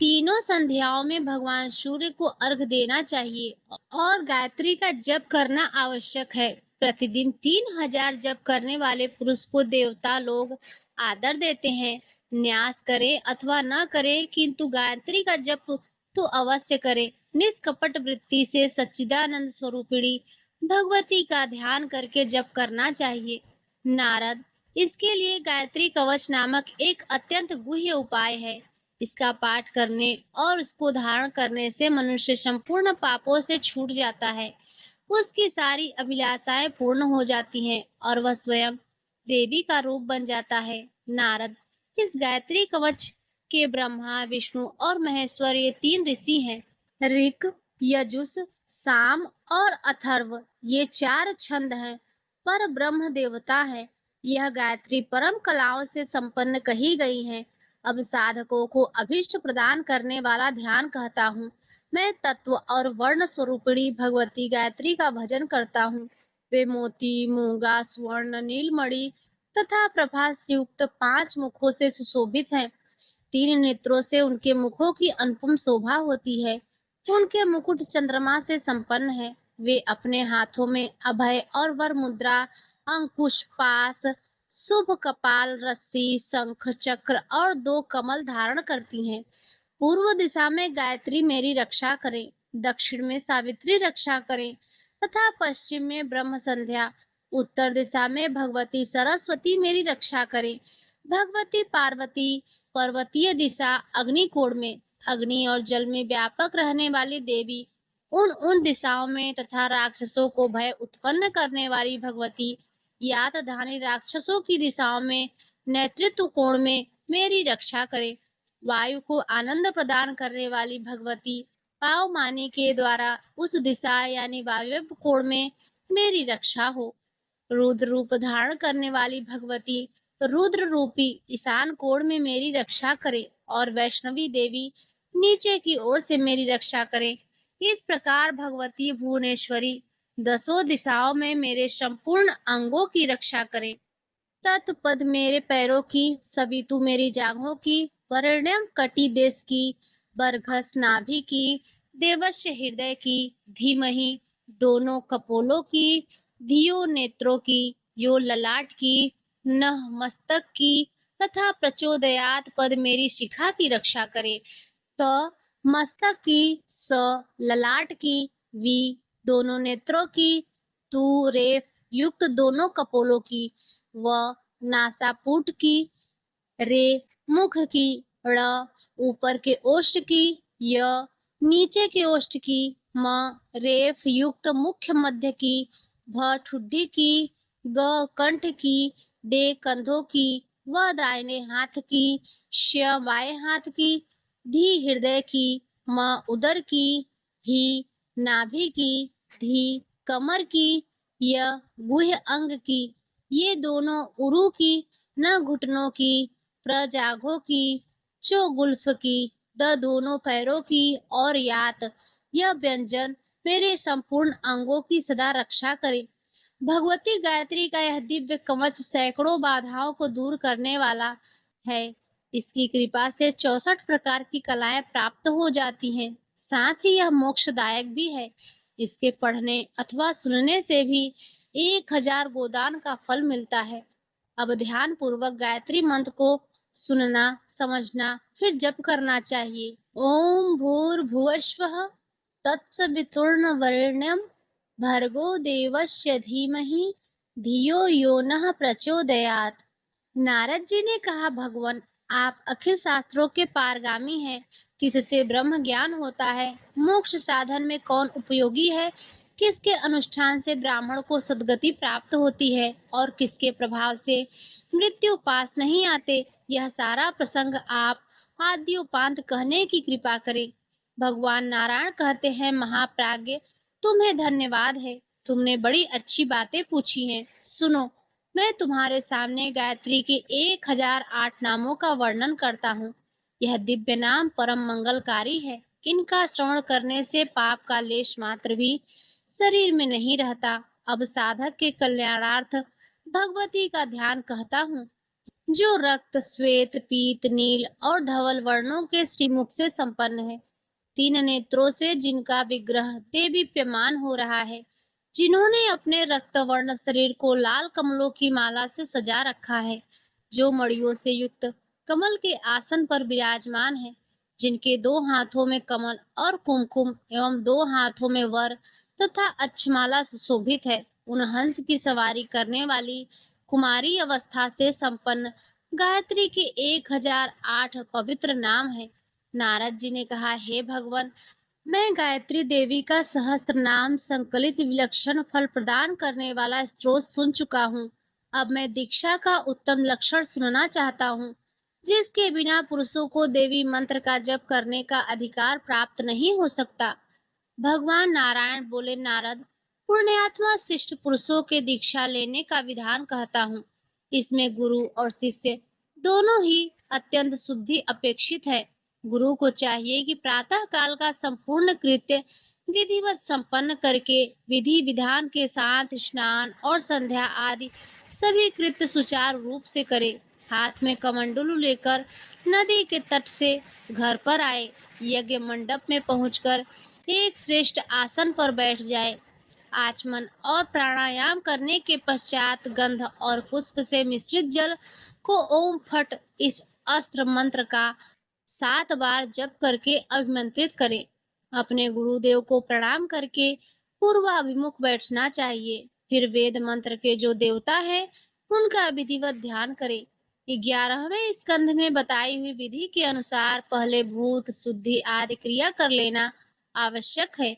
तीनों संध्याओं में भगवान सूर्य को अर्घ देना चाहिए और गायत्री का जप करना आवश्यक है। प्रतिदिन 3000 जप करने वाले पुरुष को देवता लोग आदर देते हैं। न्यास करे अथवा न करे, किंतु गायत्री का जप तो अवश्य करे। निष्कपट वृत्ति से सच्चिदानंद स्वरूपिणी भगवती का ध्यान करके जप करना चाहिए। नारद, इसके लिए गायत्री कवच नामक एक अत्यंत गुह्य उपाय है। इसका पाठ करने और उसको धारण करने से मनुष्य संपूर्ण पापों से छूट जाता है। उसकी सारी अभिलाषाएं पूर्ण हो जाती हैं और वह स्वयं देवी का रूप बन जाता है। नारद, इस गायत्री कवच के ब्रह्मा, विष्णु और महेश्वर ये 3 ऋषि हैं। ऋक, यजुस, साम और अथर्व ये 4 छंद हैं। पर ब्रह्म देवता है। यह गायत्री परम कलाओं से संपन्न कही गई है। अब साधकों को अभीष्ट प्रदान करने वाला ध्यान कहता हूँ। मैं तत्व और वर्ण स्वरूपिणी भगवती गायत्री का भजन करता हूँ। वे मोती, मूंगा, स्वर्ण, नीलमणि तथा प्रभा से युक्त 5 मुखों से सुशोभित हैं। 3 नेत्रों से उनके मुखों की अनुपम शोभा होती है। उनके मुकुट चंद्रमा से संपन्न है। वे अपने हाथों में अभय और वर मुद्रा, अंकुश, पास, शुभ कपाल, रस्सी, शंख, चक्र और 2 कमल धारण करती हैं। पूर्व दिशा में गायत्री मेरी रक्षा करें, दक्षिण में सावित्री रक्षा करें तथा पश्चिम में ब्रह्म संध्या, उत्तर दिशा में भगवती सरस्वती मेरी रक्षा करें। भगवती पार्वती पर्वतीय दिशा अग्निकोण में, अग्नि और जल में व्यापक रहने वाली देवी उन दिशाओं में तथा राक्षसों को भय उत्पन्न करने वाली भगवती यातधानी राक्षसों की दिशाओं में नेतृत्व कोण में मेरी रक्षा करे। वायु को आनंद प्रदान करने वाली भगवती पावमानी के द्वारा उस दिशा यानी वायव्य कोण में मेरी रक्षा हो। रुद्र रूप धारण करने वाली भगवती रुद्र रूपी ईशान कोण में मेरी रक्षा करे और वैष्णवी देवी नीचे की ओर से मेरी रक्षा करे। इस प्रकार भगवती भुवनेश्वरी 10 दिशाओं में मेरे संपूर्ण अंगों की रक्षा करें। तत्पद मेरे पैरों की, सवितु मेरी जांघों की, वरेण्यम कटी देश की, बरघस नाभि की, देवस्य हृदय की, धीमहि दोनों कपोलों की, धियो नेत्रों की, यो ललाट की, नह मस्तक की, तथा प्रचोदयात पद मेरी शिखा की रक्षा करे। त मस्तक की, स ललाट की, वी दोनों नेत्रों की, तू रेफ युक्त दोनों कपोलों की, व नासापुट की, रे मुख की, ड़ ऊपर के ओष्ठ की, य नीचे के ओष्ठ की, म रेफ युक्त मुख्य मध्य की, भ ठुड्डी की, ग कंठ की, डे कंधों की, व दाहिने हाथ की, श बाएं हाथ की, धी हृदय की, म उदर की, ही नाभि की, धी कमर की, य गुह्य अंग की, ये दोनों उरु की, न घुटनों की, प्रजाघों की, चो गुल्फ की, द दोनों पैरों की, और यात यह व्यंजन मेरे संपूर्ण अंगों की सदा रक्षा करे। भगवती गायत्री का यह दिव्य कवच सैकड़ों बाधाओं को दूर करने वाला है। इसकी कृपा से 64 प्रकार की कलाएं प्राप्त हो जाती हैं। साथ ही यह मोक्षदायक भी है। इसके पढ़ने अथवा सुनने से भी 1000 गोदान का फल मिलता है। अब ध्यान पूर्वक गायत्री मंत्र को सुनना, समझना, फिर जप करना चाहिए। ओम भूर्भुवस्वः तत्सवितुर्वरेण्यं भर्गो देवस्य धीमहि धियो यो नः प्रचोदयात्। नारद जी ने कहा, भगवान आप अखिल शास्त्रों के पारगामी हैं। किससे ब्रह्म ज्ञान होता है? मोक्ष साधन में कौन उपयोगी है? किसके अनुष्ठान से ब्राह्मण को सद्गति प्राप्त होती है और किसके प्रभाव से मृत्यु पास नहीं आते? यह सारा प्रसंग आप आद्योपांत कहने की कृपा करें। भगवान नारायण कहते हैं, महाप्राज्ञ तुम्हें धन्यवाद है। तुमने बड़ी अच्छी बातें पूछी हैं। सुनो, मैं तुम्हारे सामने गायत्री के 1008 नामों का वर्णन करता हूँ। यह दिव्य नाम परम मंगलकारी है। इनका श्रवण करने से पाप का लेश मात्र भी शरीर में नहीं रहता। अब साधक के कल्याणार्थ भगवती का ध्यान कहता हूँ। जो रक्त, श्वेत, पीत, नील और धवल वर्णों के श्रीमुख से संपन्न है, 3 नेत्रों से जिनका विग्रह देदीप्यमान हो रहा है, जिन्होंने अपने रक्तवर्ण शरीर को लाल कमलों की माला से सजा रखा है, जो मणियों से युक्त कमल के आसन पर विराजमान है, जिनके 2 हाथों में कमल और कुमकुम एवं 2 हाथों में वर तथा अक्षमाला सुशोभित है, उन हंस की सवारी करने वाली कुमारी अवस्था से संपन्न गायत्री के 1008 पवित्र नाम है। नारद जी ने कहा, हे भगवान, मैं गायत्री देवी का सहस्त्र नाम संकलित विलक्षण फल प्रदान करने वाला स्त्रोत सुन चुका हूँ। अब मैं दीक्षा का उत्तम लक्षण सुनना चाहता हूँ, जिसके बिना पुरुषों को देवी मंत्र का जप करने का अधिकार प्राप्त नहीं हो सकता। भगवान नारायण बोले, नारद, पुण्यात्मा शिष्ट पुरुषों के दीक्षा लेने का विधान कहता हूँ। इसमें गुरु और शिष्य दोनों ही अत्यंत शुद्धि अपेक्षित है। गुरु को चाहिए कि प्रातः काल का संपूर्ण कृत्य विधिवत संपन्न करके विधि विधान के साथ स्नान और संध्या आदि सभी कृत्य सुचारू रूप से करे। हाथ में कमंडलू लेकर नदी के तट से घर पर आए। यज्ञ मंडप में पहुंचकर एक श्रेष्ठ आसन पर बैठ जाए। आचमन और प्राणायाम करने के पश्चात गंध और पुष्प से मिश्रित जल को ओम फट इस अस्त्र मंत्र का 7 बार जप करके अभिमंत्रित करें। अपने गुरुदेव को प्रणाम करके पूर्वाभिमुख बैठना चाहिए। फिर वेद मंत्र के जो देवता है उनका विधिवत ध्यान करें। 11वें स्कंध में बताई हुई विधि के अनुसार पहले भूत शुद्धि आदि क्रिया कर लेना आवश्यक है।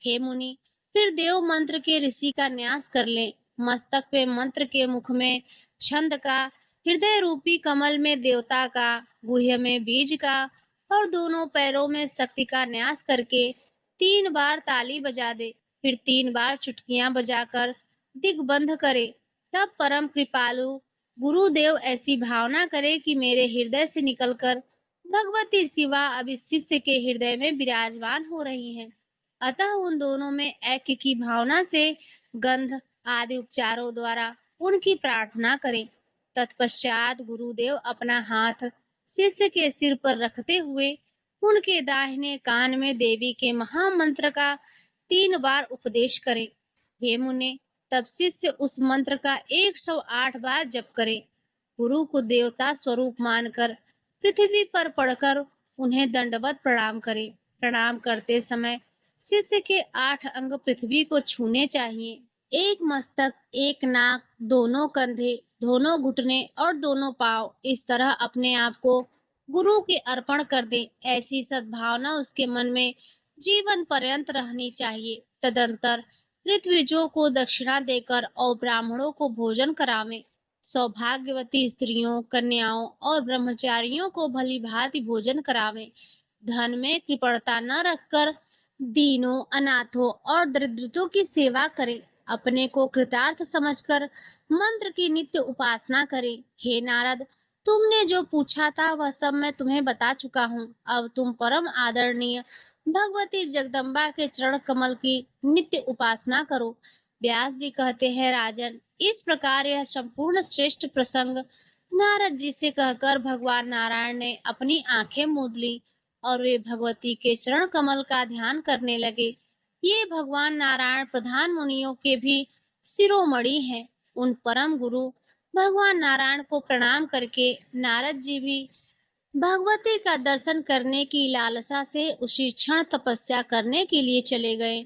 हे मुनि, फिर देव मंत्र के ऋषि का न्यास कर लें। मस्तक पे मंत्र के मुख में छंद का, हृदय रूपी कमल में देवता का, गुह्य में बीज का और दोनों पैरों में शक्ति का न्यास करके 3 बार ताली बजा दे। फिर 3 बार चुटकियां बजाकर दिग्बंध करे। तब परम कृपालु गुरुदेव ऐसी भावना करे कि मेरे हृदय से निकलकर भगवती शिवा अब इस शिष्य के हृदय में विराजमान हो रही हैं। अतः उन दोनों में ऐक्य की भावना से गंध आदि उपचारों द्वारा उनकी प्रार्थना करें। तत्पश्चात गुरुदेव अपना हाथ शिष्य के सिर पर रखते हुए उनके दाहिने कान में देवी के महामंत्र का 3 बार उपदेश करें। हे मुने, तब शिष्य उस मंत्र का 108 बार जप करे। गुरु को देवता स्वरूप मानकर पृथ्वी पर पड़कर उन्हें दंडवत प्रणाम करें। प्रणाम करते समय शिष्य के 8 अंग पृथ्वी को छूने चाहिए। एक मस्तक, एक नाक, दोनों कंधे, दोनों घुटने और दोनों पाँव इस तरह अपने आप को गुरु के अर्पण कर दें। ऐसी सद्भावना उसके मन में जीवन पर्यंत रहनी चाहिए। तदंतर ऋत्विजों को दक्षिणा देकर और ब्राह्मणों को भोजन करावें। सौभाग्यवती स्त्रियों, कन्याओं और ब्रह्मचारियों को भली भांति भोजन करावें। धन में कृपणता न रखकर दीनों, अनाथों और दरिद्रों की सेवा करें। अपने को कृतार्थ समझकर मंत्र की नित्य उपासना करें। हे नारद, तुमने जो पूछा था वह सब मैं तुम्हें बता चुका हूँ। अब तुम परम आदरणीय भगवती जगदम्बा के चरण कमल की नित्य उपासना करो। व्यास जी कहते हैं, राजन, इस प्रकार यह संपूर्ण श्रेष्ठ प्रसंग नारद जी से कहकर भगवान नारायण ने अपनी आंखें मूंद ली और वे भगवती के चरण कमल का ध्यान करने लगे। ये भगवान नारायण प्रधान मुनियों के भी शिरोमणि हैं। उन परम गुरु भगवान नारायण को प्रणाम करके नारद जी भी भगवती का दर्शन करने की लालसा से उसी क्षण तपस्या करने के लिए चले गए।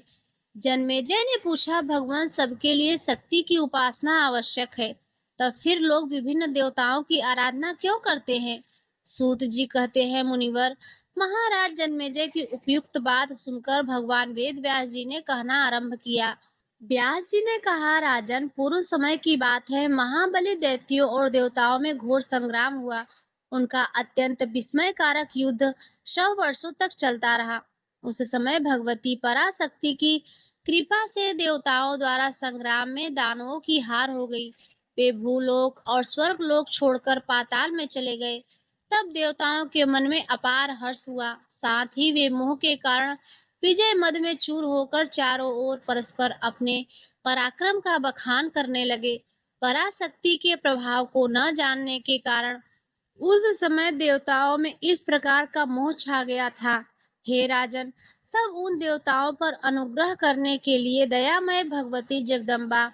जन्मेजय ने पूछा, भगवान सबके लिए शक्ति की उपासना आवश्यक है, तब फिर लोग विभिन्न देवताओं की आराधना क्यों करते हैं? सूत जी कहते हैं, मुनिवर, महाराज जन्मेजय की उपयुक्त बात सुनकर भगवान वेद व्यास जी ने कहना आरंभ किया। व्यास जी ने कहा, राजन, पूर्व समय की बात है, महाबली दैत्यों और देवताओं में घोर संग्राम हुआ। उनका अत्यंत विस्मयकारक युद्ध 100 वर्षों तक चलता रहा। उस समय भगवती पराशक्ति की कृपा से देवताओं द्वारा संग्राम में दानवों की हार हो गई। वे भूलोक और स्वर्गलोक छोड़कर पाताल में चले गए। तब देवताओं के मन में अपार हर्ष हुआ। साथ ही वे मोह के कारण विजय मद में चूर होकर चारों ओर परस्पर अपने पराक्रम का बखान करने लगे। पराशक्ति के प्रभाव को न जानने के कारण उस समय देवताओं में इस प्रकार का मोह छा गया था। हे राजन, तब उन देवताओं पर अनुग्रह करने के लिए दयामय भगवती जगदम्बा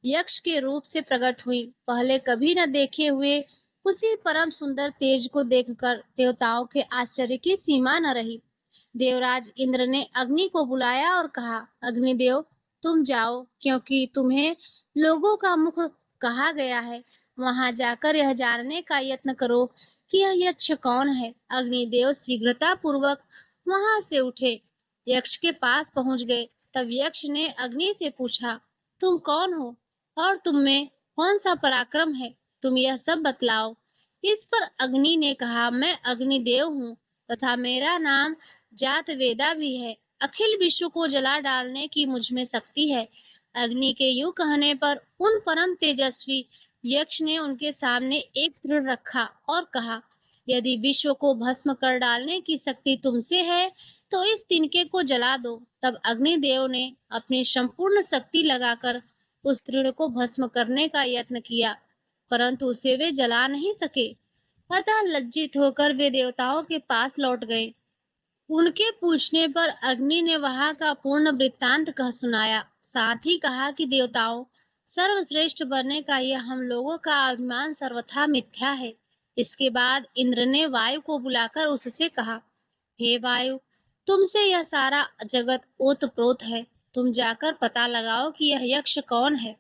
यक्ष के रूप से प्रकट हुई। पहले कभी न देखे हुए उसी परम सुंदर तेज को देखकर देवताओं के आश्चर्य की सीमा न रही। देवराज इंद्र ने अग्नि को बुलाया और कहा, अग्निदेव, तुम जाओ, क्योंकि तुम्हें लोगों का मुख कहा गया है। वहां जाकर यह जानने का यत्न करो कि यह यक्ष कौन है। अग्निदेव शीघ्रता पूर्वक वहां से उठे, यक्ष के पास पहुंच गए। तब यक्ष ने अग्नि से पूछा, तुम कौन हो और तुम में कौन सा पराक्रम है? तुम यह सब बतलाओ। इस पर अग्नि ने कहा, मैं अग्निदेव हूँ तथा मेरा नाम जातवेदा भी है। अखिल विश्व को जला डालने की मुझ में शक्ति है। अग्नि के यूं कहने पर उन परम तेजस्वी यक्ष ने उनके सामने एक तृण रखा और कहा, यदि विश्व को भस्म कर डालने की शक्ति तुमसे है तो इस तिनके को जला दो। तब अग्निदेव ने अपनी संपूर्ण शक्ति लगाकर उस तृण को भस्म करने का यत्न किया, परंतु उसे वे जला नहीं सके। अतः लज्जित होकर वे देवताओं के पास लौट गए। उनके पूछने पर अग्नि ने वहां का पूर्ण वृत्तांत कह सुनाया। साथ ही कहा कि देवताओं, सर्वश्रेष्ठ बनने का यह हम लोगों का अभिमान सर्वथा मिथ्या है। इसके बाद इंद्र ने वायु को बुलाकर उससे कहा, हे वायु, तुमसे यह सारा जगत ओतप्रोत है। तुम जाकर पता लगाओ कि यह यक्ष कौन है।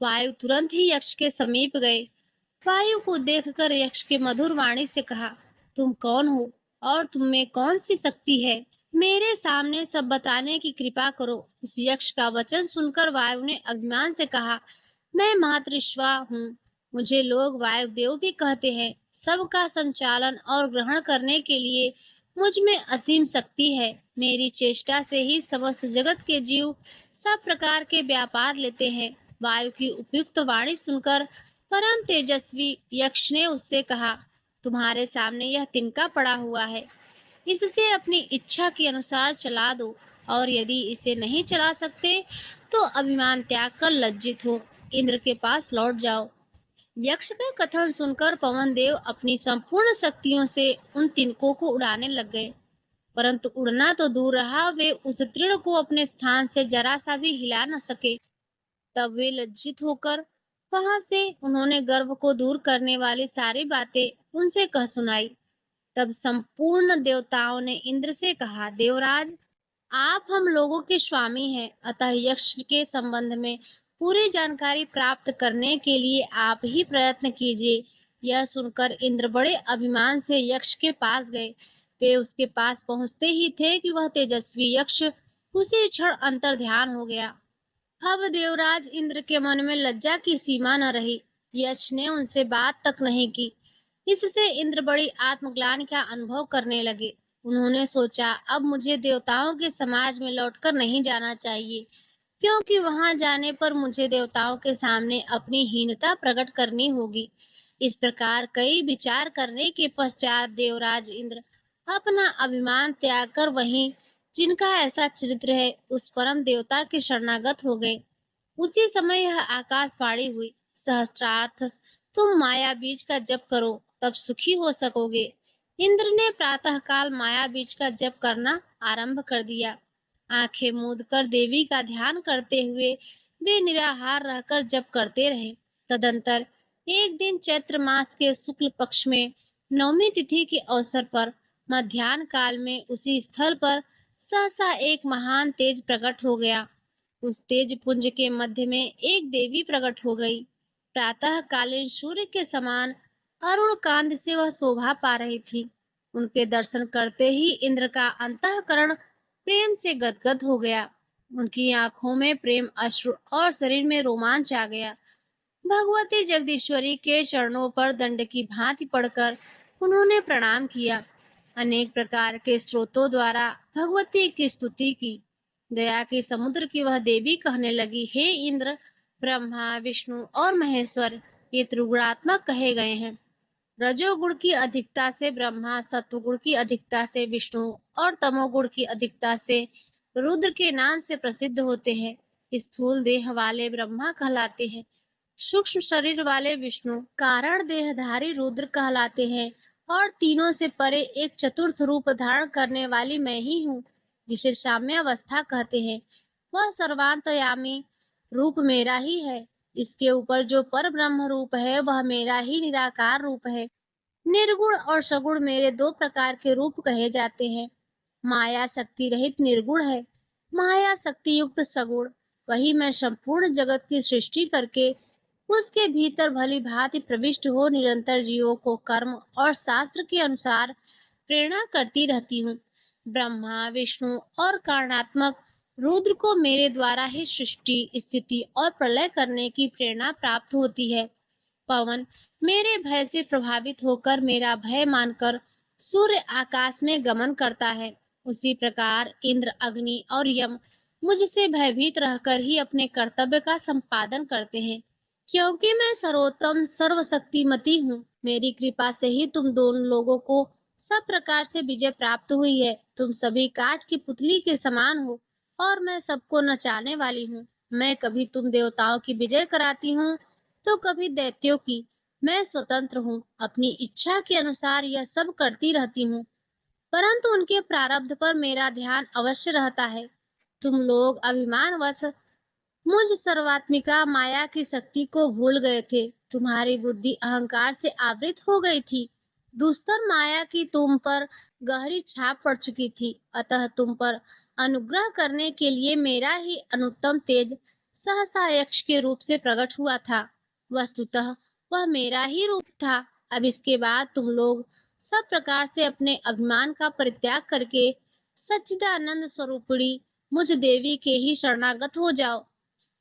वायु तुरंत ही यक्ष के समीप गए। वायु को देखकर यक्ष के मधुर वाणी से कहा, तुम कौन हो और तुम में कौन सी शक्ति है? मेरे सामने सब बताने की कृपा करो। उस यक्ष का वचन सुनकर वायु ने अभिमान से कहा, मैं मातृश्वा हूँ। मुझे लोग वायुदेव भी कहते हैं। सबका संचालन और ग्रहण करने के लिए मुझ में असीम शक्ति है। मेरी चेष्टा से ही समस्त जगत के जीव सब प्रकार के व्यापार लेते हैं। वायु की उपयुक्त वाणी सुनकर परम तेजस्वी यक्ष ने उससे कहा, तुम्हारे सामने यह तिनका पड़ा हुआ है, इससे अपनी इच्छा के अनुसार चला दो, और यदि इसे नहीं चला सकते तो अभिमान त्याग कर लज्जित हो इंद्र के पास लौट जाओ। यक्ष का कथन सुनकर पवन देव अपनी संपूर्ण शक्तियों से उन तिनकों को उड़ाने लग गए, परंतु उड़ना तो दूर रहा, वे उस तृण को अपने स्थान से जरा सा भी हिला न सके। तब वे लज्जित होकर वहां से उन्होंने गर्व को दूर करने वाली सारी बातें उनसे कह सुनाई। तब संपूर्ण देवताओं ने इंद्र से कहा, देवराज, आप हम लोगों के स्वामी हैं, अतः यक्ष के संबंध में पूरी जानकारी प्राप्त करने के लिए आप ही प्रयत्न कीजिए। यह सुनकर इंद्र बड़े अभिमान से यक्ष के पास गए। वे उसके पास पहुंचते ही थे कि वह तेजस्वी यक्ष उसी क्षण अंतर्ध्यान हो गया। अब देवराज इंद्र के मन में लज्जा की सीमा न रही। यक्ष ने उनसे बात तक नहीं की। इससे इंद्र बड़ी आत्मग्लानि का अनुभव करने लगे। उन्होंने सोचा, अब मुझे देवताओं के समाज में लौटकर नहीं जाना चाहिए, क्योंकि वहां जाने पर मुझे देवताओं के सामने अपनी हीनता प्रकट करनी होगी। इस प्रकार कई विचार करने के पश्चात देवराज इंद्र अपना अभिमान त्याग कर वहीं जिनका ऐसा चरित्र है उस परम देवता के शरणागत हो गए। उसी समय यह आकाशवाणी हुई, सहस्त्रार्थ, तुम माया बीज का जप करो, तब सुखी हो सकोगे। इंद्र ने प्रातःकाल माया बीज का जप करना आरंभ कर दिया। आंखें मूंद कर देवी का ध्यान करते हुए वे निराहार रहकर जप करते रहे। तदंतर एक दिन चैत्र मास के शुक्ल पक्ष में नवमी तिथि के अवसर पर मध्याह्न काल में उसी स्थल पर सहसा एक महान तेज प्रकट हो गया। उस तेज पुंज के मध्य में एक देवी प्रकट हो गई। प्रातः कालीन सूर्य के समान अरुण कांति से वह शोभा पा रही थी। उनके दर्शन करते ही इंद्र का अंतःकरण प्रेम से गदगद हो गया। उनकी आंखों में प्रेम अश्रु और शरीर में रोमांच आ गया। भगवती जगदीश्वरी के चरणों पर दंड की भांति पड़कर उन्होंने प्रणाम किया। अनेक प्रकार के स्रोतों द्वारा भगवती की स्तुति की। दया के समुद्र की वह देवी कहने लगी, हे इंद्र, ब्रह्मा विष्णु और महेश्वर ये त्रिगुणात्मक कहे गए हैं। रजोगुण की अधिकता से ब्रह्मा, सत्वगुण की अधिकता से विष्णु और तमोगुण की अधिकता से रुद्र के नाम से प्रसिद्ध होते हैं। स्थूल देह वाले ब्रह्मा कहलाते हैं, सूक्ष्म शरीर वाले विष्णु, कारण देहधारी रुद्र कहलाते हैं और तीनों से परे एक चतुर्थ रूप धारण करने वाली मैं ही हूँ, जिसे साम्यावस्था कहते हैं। वह सर्वांतर्यामी रूप मेरा ही है। इसके ऊपर जो पर ब्रह्म रूप है वह मेरा ही निराकार रूप है। निर्गुण और सगुण मेरे दो प्रकार के रूप कहे जाते हैं। माया शक्ति रहित निर्गुण है, माया शक्ति युक्त सगुण। वही मैं संपूर्ण जगत की सृष्टि करके उसके भीतर भली भांति प्रविष्ट हो निरंतर जीवों को कर्म और शास्त्र के अनुसार प्रेरणा करती रहती हूँ। ब्रह्मा विष्णु और कारणात्मक रुद्र को मेरे द्वारा ही सृष्टि स्थिति और प्रलय करने की प्रेरणा प्राप्त होती है। पवन मेरे भय से प्रभावित होकर मेरा भय मानकर सूर्य आकाश में गमन करता है। उसी प्रकार इंद्र अग्नि और यम मुझसे भयभीत रहकर ही अपने कर्तव्य का संपादन करते हैं। क्योंकि मैं सर्वोत्तम सर्वशक्तिमती हूँ, मेरी कृपा से ही तुम दोनों लोगों को सब प्रकार से विजय प्राप्त हुई है। तुम सभी काठ की पुतली के समान हो और मैं सबको नचाने वाली हूँ। मैं कभी तुम देवताओं की विजय कराती हूँ तो कभी दैत्यों की। मैं स्वतंत्र हूँ, अपनी इच्छा के अनुसार यह सब करती रहती हूँ, परंतु उनके प्रारब्ध पर मेरा ध्यान अवश्य रहता है। तुम लोग अभिमानवश मुझ सर्वात्मिका माया की शक्ति को भूल गए थे। तुम्हारी बुद्धि अहंकार से आवृत हो गई थी। दुस्तर माया की तुम पर गहरी छाप पड़ चुकी थी, अतः तुम पर अनुग्रह करने के लिए मेरा ही अनुत्तम तेज सहसा यक्ष के रूप से प्रकट हुआ था। वस्तुतः वह मेरा ही रूप था। अब इसके बाद तुम लोग सब प्रकार से अपने अभिमान का परित्याग करके सच्चिदानंद स्वरूपिणी मुझ देवी के ही शरणागत हो जाओ।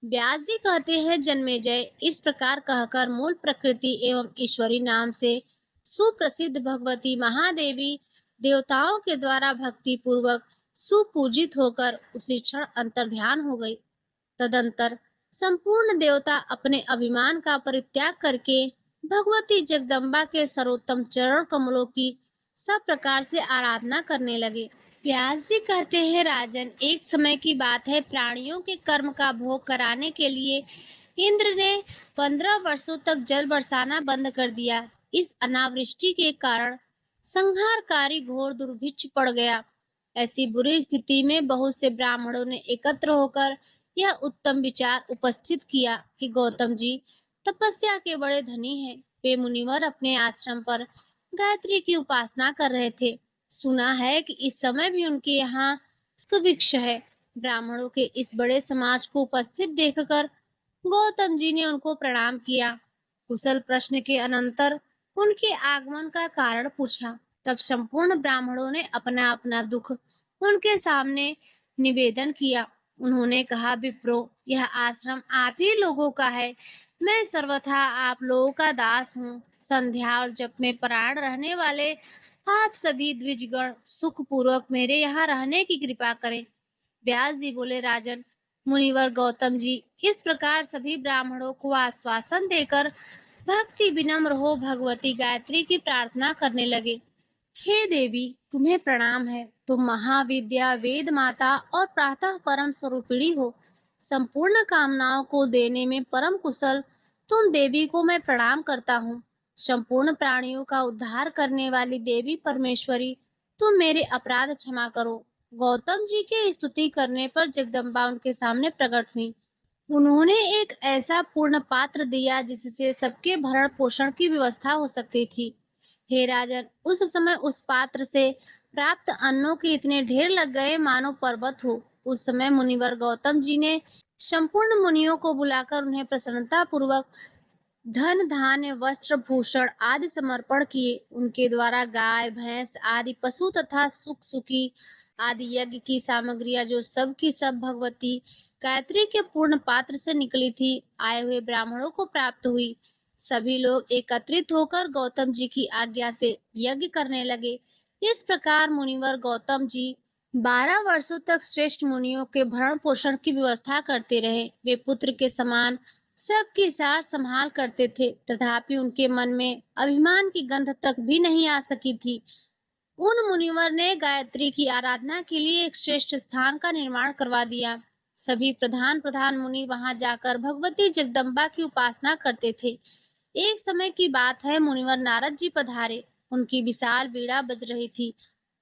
व्यास जी कहते हैं, जन्मेजय, इस प्रकार कहकर मूल प्रकृति एवं ईश्वरी नाम से सुप्रसिद्ध भगवती महादेवी देवताओं के द्वारा भक्ति पूर्वक सुपूजित होकर उसी क्षण अंतर्ध्यान हो गई। तदंतर संपूर्ण देवता अपने अभिमान का परित्याग करके भगवती जगदम्बा के सर्वोत्तम चरण कमलों की सब प्रकार से आराधना करने लगे। व्यास जी कहते हैं, राजन, एक समय की बात है, प्राणियों के कर्म का भोग कराने के लिए इंद्र ने 15 वर्षों तक जल बरसाना बंद कर दिया। इस अनावृष्टि के कारण संहारकारी घोर दुर्भिक्ष पड़ गया। ऐसी बुरी स्थिति में बहुत से ब्राह्मणों ने एकत्र होकर यह उत्तम विचार उपस्थित किया कि गौतम जी तपस्या के बड़े धनी हैं। वे मुनिवर अपने आश्रम पर गायत्री की उपासना कर रहे थे। सुना है कि इस समय भी उनके यहाँ सुभिक्ष है। ब्राह्मणों के इस बड़े समाज को उपस्थित देखकर गौतम जी ने उनको प्रणाम किया। कुशल प्रश्न के अनंतर उनके आगमन का कारण पूछा। तब संपूर्ण ब्राह्मणों ने अपना अपना दुख उनके सामने निवेदन किया। उन्होंने कहा, विप्रो, यह आश्रम आप ही लोगों का है। मैं सर्वथा आप लोगों का दास हूँ। संध्या और जप में परायण रहने वाले आप सभी द्विजगण सुखपूर्वक मेरे यहाँ रहने की कृपा करें। व्यास जी बोले, राजन, मुनिवर गौतम जी इस प्रकार सभी ब्राह्मणों को आश्वासन देकर भक्ति विनम्र हो भगवती गायत्री की प्रार्थना करने लगे। हे देवी, तुम्हें प्रणाम है। तुम महाविद्या, वेद माता और प्रातः परम स्वरूपिणी हो। संपूर्ण कामनाओं को देने में परम कुशल तुम देवी को मैं प्रणाम करता हूँ। संपूर्ण प्राणियों का उद्धार करने वाली देवी परमेश्वरी, तुम मेरे अपराध क्षमा करो। गौतम जी के स्तुति करने पर जगदम्बा उनके सामने प्रकट हुई। उन्होंने एक ऐसा पूर्ण पात्र दिया जिससे सबके भरण पोषण की व्यवस्था हो सकती थी। हे राजन, उस समय उस पात्र से प्राप्त अन्नों के इतने ढेर लग गए मानो पर्वत हो। उस समय मुनिवर गौतम जी ने संपूर्ण मुनियों को बुलाकर उन्हें प्रसन्नता पूर्वक धन, धान्य, वस्त्र, भूषण आदि समर्पण किए। उनके द्वारा गाय, भैंस आदि पशु तथा सुख सुखी आदि यज्ञ की सामग्रियां जो सब की सब भगवती गायत्री के पूर्ण पात्र से निकली थी, आए हुए ब्राह्मणों को प्राप्त हुई। सभी लोग एकत्रित होकर गौतम जी की आज्ञा से यज्ञ करने लगे। इस प्रकार मुनिवर गौतम जी 12 वर्षों तक श्रेष्ठ मुनियों के भरण पोषण की व्यवस्था करते रहे। वे पुत्र के समान सबकी सार संभाल करते थे, तथापि उनके मन में अभिमान की गंध तक भी नहीं आ सकी थी। उन मुनिवर ने गायत्री की आराधना के लिए एक श्रेष्ठ स्थान का निर्माण करवा दिया। सभी प्रधान प्रधान मुनि वहां जाकर भगवती जगदम्बा की उपासना करते थे। एक समय की बात है, मुनिवर नारद जी पधारे। उनकी विशाल वीणा बज रही थी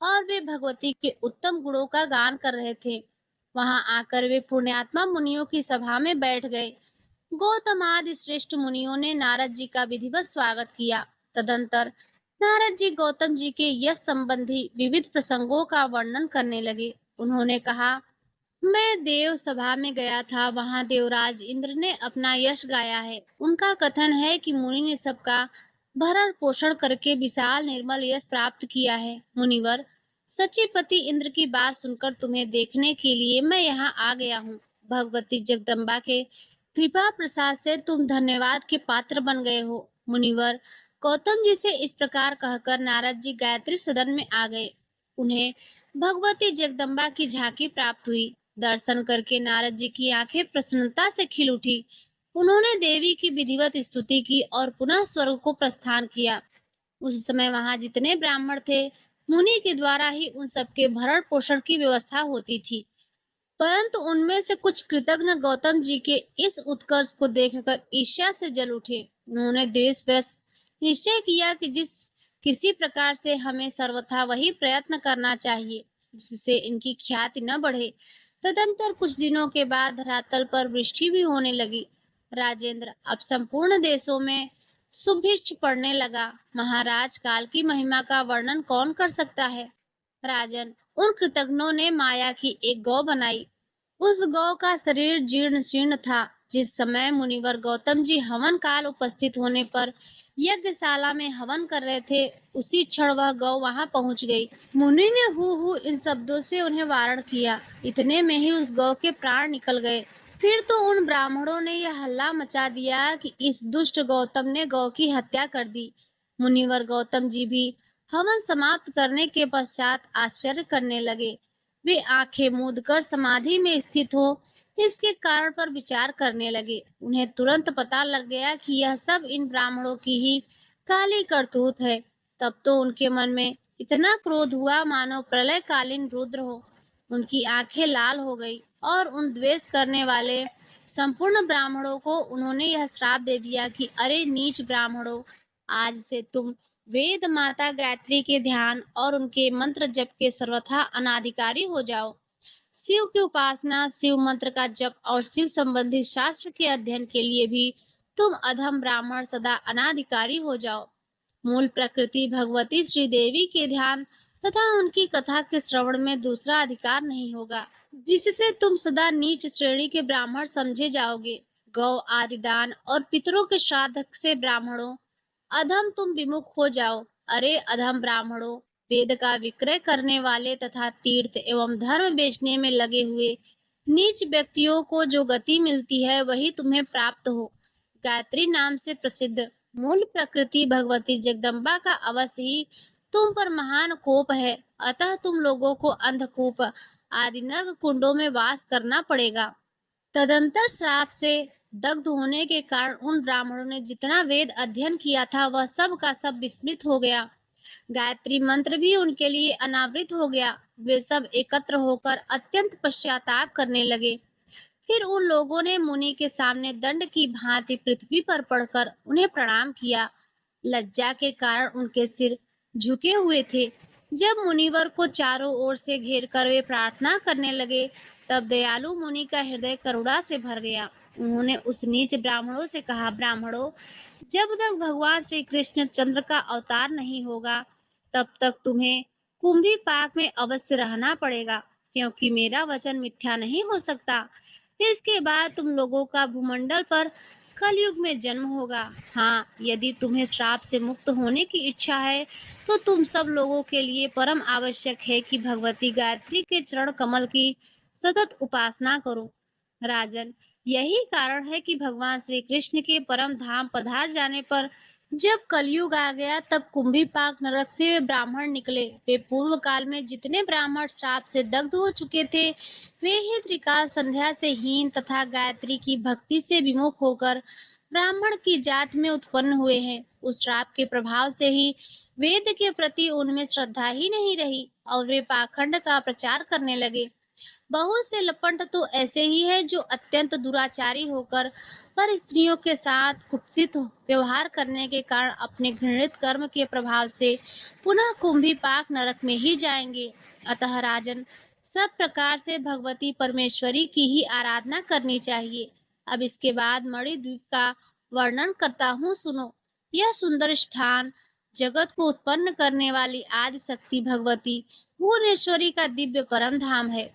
और वे भगवती के उत्तम गुणों का गान कर रहे थे। वहां आकर वे पुण्यात्मा मुनियों की सभा में बैठ गए। गौतम आदि श्रेष्ठ मुनियों ने नारद जी का विधिवत स्वागत किया। तदंतर नारद जी गौतम जी के यश संबंधी विविध प्रसंगों का वर्णन करने लगे। उन्होंने कहा, मैं देव सभा में गया था। वहां देवराज इंद्र ने अपना यश गाया है। उनका कथन है कि मुनि ने सबका भरण पोषण करके विशाल निर्मल यश प्राप्त किया है। मुनिवर, सचिपति इंद्र की बात सुनकर तुम्हें देखने के लिए मैं यहाँ आ गया हूँ। भगवती जगदम्बा के कृपा प्रसाद से तुम धन्यवाद के पात्र बन गए हो। मुनिवर, गौतम जी से इस प्रकार कहकर नारद जी गायत्री सदन में आ गए। उन्हें भगवती जगदम्बा की झांकी प्राप्त हुई। दर्शन करके नारद जी की आंखें प्रसन्नता से खिल उठी। उन्होंने देवी की विधिवत स्तुति की और पुनः स्वर्ग को प्रस्थान किया। उस समय वहां जितने ब्राह्मण थे, मुनि के द्वारा ही उन सबके भरण पोषण की व्यवस्था होती थी। परंतु उनमें से कुछ कृतज्ञ गौतम जी के इस उत्कर्ष को देखकर ईर्ष्या से जल उठे। उन्होंने द्वेषवश निश्चय किया कि जिस किसी प्रकार से हमें सर्वथा वही प्रयत्न करना चाहिए जिससे इनकी ख्याति न बढ़े। तदंतर कुछ दिनों के बाद धरातल पर वृष्टि भी होने लगी। राजेंद्र, अब संपूर्ण देशों में सुभिक्ष पड़ने लगा। महाराज, काल की महिमा का वर्णन कौन कर सकता है। राजन, उन कृतज्ञों ने माया की एक गौ बनाई। उस गौ का शरीर जीर्ण शीर्ण था। जिस समय मुनिवर गौतम जी हवन काल उपस्थित होने पर यज्ञशाला में हवन कर रहे थे, उसी क्षण वह गौ वहां पहुंच गई। मुनि ने हु इन शब्दों से उन्हें वारण किया। इतने में ही उस गौ के प्राण निकल गए। फिर तो उन ब्राह्मणों ने यह हल्ला मचा दिया कि इस दुष्ट गौतम ने गौ की हत्या कर दी। मुनिवर गौतम जी भी हवन समाप्त करने के पश्चात आश्चर्य करने लगे। वे आंखें मूंद कर समाधि में स्थित हो इसके कारण पर विचार करने लगे। उन्हें तुरंत पता लग गया कि यह सब इन ब्राह्मणों की ही काली करतूत है। तब तो उनके मन में इतना क्रोध हुआ मानो प्रलयकालीन रुद्र हो। उनकी आंखें लाल हो गई और उन द्वेष करने वाले संपूर्ण ब्राह्मणों को उन्होंने यह श्राप दे दिया कि अरे नीच ब्राह्मणों, आज से तुम वेद माता गायत्री के ध्यान और उनके मंत्र जप के सर्वथा अनाधिकारी हो जाओ। शिव की उपासना, शिव मंत्र का जप और शिव संबंधी शास्त्र के अध्ययन के लिए भी तुम अधम ब्राह्मण सदा अनाधिकारी हो जाओ। मूल प्रकृति भगवती श्री देवी के ध्यान तथा उनकी कथा के श्रवण में दूसरा अधिकार नहीं होगा, जिससे तुम सदा नीच श्रेणी के ब्राह्मण समझे जाओगे। गौ आदि दान और पितरों के श्राद्ध से ब्राह्मणों, अधम तुम विमुख हो जाओ। अरे अधम ब्राह्मणों, वेद का विक्रय करने वाले तथा तीर्थ एवं धर्म बेचने में लगे हुए नीच व्यक्तियों को जो गति मिलती है वही तुम्हें प्राप्त हो। गायत्री नाम से प्रसिद्ध मूल प्रकृति भगवती जगदम्बा का अवश्य ही तुम पर महान कोप है, अतः तुम लोगों को अंधकूप आदि नर्क कुंडों में वास करना पड़ेगा। तदंतर श्राप से दग्ध होने के कारण उन ब्राह्मणों ने जितना वेद अध्ययन किया था वह सब का सब विस्मृत हो गया। गायत्री मंत्र भी उनके लिए अनावृत हो गया। वे सब एकत्र होकर अत्यंत पश्चाताप करने लगे। फिर उन लोगों ने मुनि के सामने दंड की भांति पृथ्वी पर पड़कर उन्हें प्रणाम किया। लज्जा के कारण उनके सिर झुके हुए थे। जब मुनिवर को चारों ओर से घेर कर वे प्रार्थना करने लगे, तब दयालु मुनि का हृदय करुणा से भर गया। उन्होंने उस नीच ब्राह्मणों से कहा, ब्राह्मणों, जब तक भगवान श्री कृष्ण चंद्र का अवतार नहीं होगा, तब तक तुम्हें कुंभी पाक में अवश्य रहना पड़ेगा, क्योंकि मेरा वचन मिथ्या नहीं हो सकता। इसके बाद तुम लोगों का भूमंडल पर कलयुग में जन्म होगा। हाँ, यदि तुम्हें श्राप से मुक्त होने की इच्छा है, तो तुम सब लोगों के लिए परम आवश्यक है कि भगवती गायत्री के चरण कमल की सतत उपासना करो। राजन, यही कारण है कि भगवान श्री कृष्ण के परम धाम पधार जाने पर जब कलयुग आ गया, तब कुंभीपाक नरक से वे ब्राह्मण निकले। वे पूर्व काल में जितने ब्राह्मण श्राप से दग्ध हो चुके थे, वे ही त्रिकाल संध्या से हीन तथा गायत्री की भक्ति से विमुख होकर ब्राह्मण की जात में उत्पन्न हुए हैं। उस श्राप के प्रभाव से ही वेद के प्रति उनमें श्रद्धा ही नहीं रही और वे पाखंड का प्रचार करने लगे। बहुत से लपंट तो ऐसे ही है जो अत्यंत दुराचारी होकर पर स्त्रियों के साथ कुत्सित व्यवहार करने के कारण अपने घृणित कर्म के प्रभाव से पुनः कुंभी पाक नरक में ही जाएंगे। अतः राजन, सब प्रकार से भगवती परमेश्वरी की ही आराधना करनी चाहिए। अब इसके बाद मणिद्वीप का वर्णन करता हूँ, सुनो। यह सुंदर स्थान जगत को उत्पन्न करने वाली आदि शक्ति भगवती भुवनेश्वरी का दिव्य परम धाम है।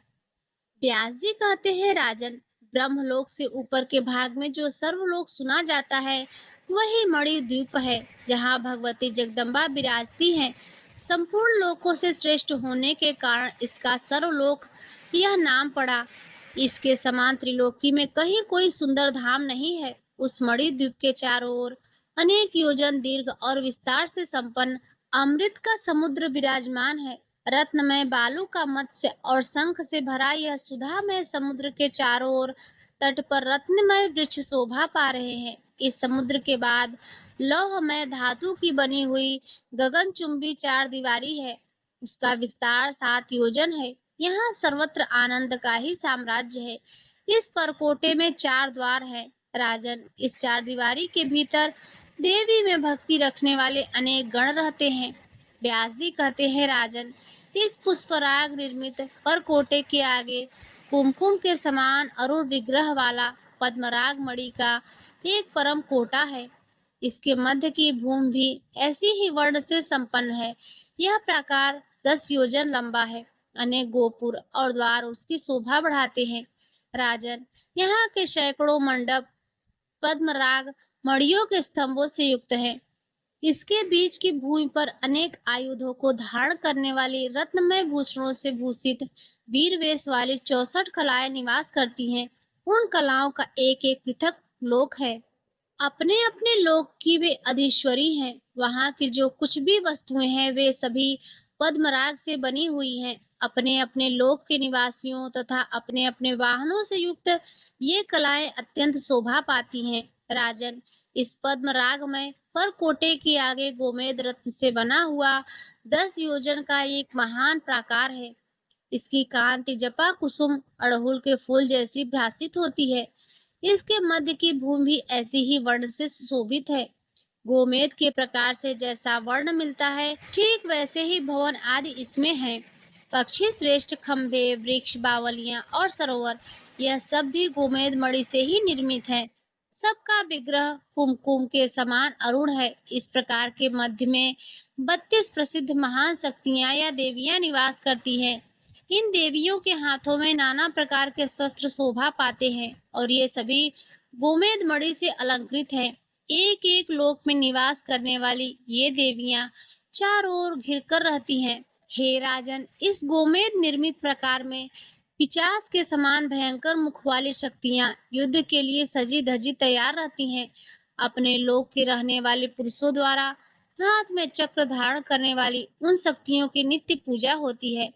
व्यास जी कहते हैं, राजन, ब्रह्मलोक से ऊपर के भाग में जो सर्वलोक सुना जाता है वही मणिद्वीप है, जहाँ भगवती जगदम्बा विराजती हैं। संपूर्ण लोकों से श्रेष्ठ होने के कारण इसका सर्वलोक यह नाम पड़ा। इसके समान त्रिलोकी में कहीं कोई सुंदर धाम नहीं है। उस मणिद्वीप के चारों ओर अनेक योजन दीर्घ और विस्तार से संपन्न अमृत का समुद्र विराजमान है। रत्नमय बालू का मत्स्य और शंख से भरा यह सुधामय समुद्र के चारों ओर तट पर रत्नमय वृक्ष शोभा पा रहे हैं। इस समुद्र के बाद लौहमय धातु की बनी हुई गगनचुंबी चार दीवारी है। उसका विस्तार 7 योजन है। यहाँ सर्वत्र आनंद का ही साम्राज्य है। इस परकोटे में 4 द्वार हैं। राजन, इस चार दीवारी के भीतर देवी में भक्ति रखने वाले अनेक गण रहते हैं। व्यास जी कहते हैं, राजन, इस पुष्पराग निर्मित परकोटे के आगे कुमकुम के समान अरुण विग्रह वाला पद्मराग मणि का एक परम कोटा है। इसके मध्य की भूमि भी ऐसी ही वर्ण से संपन्न है। यह प्राकार 10 योजन लंबा है। अनेक गोपुर और द्वार उसकी शोभा बढ़ाते हैं। राजन, यहाँ के सैकड़ों मंडप पद्मराग मणियों के स्तंभों से युक्त हैं। इसके बीच की भूमि पर अनेक आयुधों को धारण करने वाली रत्नमय भूषणों से भूषित वीर वेश वाली 64 कलाएं निवास करती हैं। उन कलाओं का एक एक पृथक लोक है। अपने अपने लोक की वे अधीश्वरी हैं। वहाँ की जो कुछ भी वस्तुएं हैं वे सभी पद्मराग से बनी हुई हैं। अपने अपने लोक के निवासियों तथा अपने अपने वाहनों से युक्त ये कलाएं अत्यंत शोभा पाती हैं। राजन, इस पद्मराग में पर कोटे के आगे गोमेद रत्न से बना हुआ 10 योजन का एक महान प्राकार है। इसकी कांति जपा कुसुम अड़हुल के फूल जैसी भासित होती है। इसके मध्य की भूमि भी ऐसी ही वर्ण से सुशोभित है। गोमेद के प्रकार से जैसा वर्ण मिलता है, ठीक वैसे ही भवन आदि इसमें है। पक्षी श्रेष्ठ खंभे, वृक्ष, बावलियां और सरोवर, यह सब भी गोमेद मणि से ही निर्मित है। सबका विग्रह कुमकुम के समान अरुण है। इस प्रकार के मध्य में 32 प्रसिद्ध महान शक्तियां या देवियां निवास करती हैं। इन देवियों के हाथों में नाना प्रकार के शस्त्र शोभा पाते हैं और ये सभी गोमेद मणि से अलंकृत हैं। एक एक लोक में निवास करने वाली ये देवियां चारों ओर घिरकर रहती हैं। हे राजन, इस गोमेद निर्मित प्रकार में पिशाच के समान भयंकर मुख वाली शक्तियां युद्ध के लिए सजी धजी तैयार रहती हैं। अपने लोक के रहने वाले पुरुषों द्वारा हाथ में चक्र धारण करने वाली उन शक्तियों की नित्य पूजा होती है।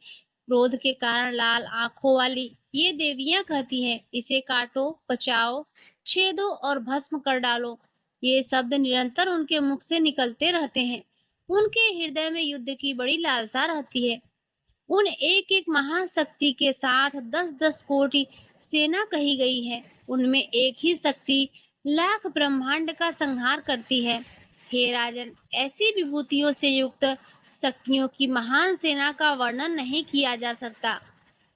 क्रोध के कारण लाल आंखों वाली ये देवियां कहती हैं, इसे काटो, बचाओ, छेदो और भस्म कर डालो। ये शब्द निरंतर उनके मुख से निकलते रहते हैं। उनके हृदय में युद्ध की बड़ी लालसा रहती है। उन एक एक महाशक्ति के साथ 10-10 कोटि सेना कही गई है। उनमें एक ही शक्ति लाख ब्रह्मांड का संहार करती है। हे राजन, ऐसी विभूतियों से युक्त शक्तियों की महान सेना का वर्णन नहीं किया जा सकता।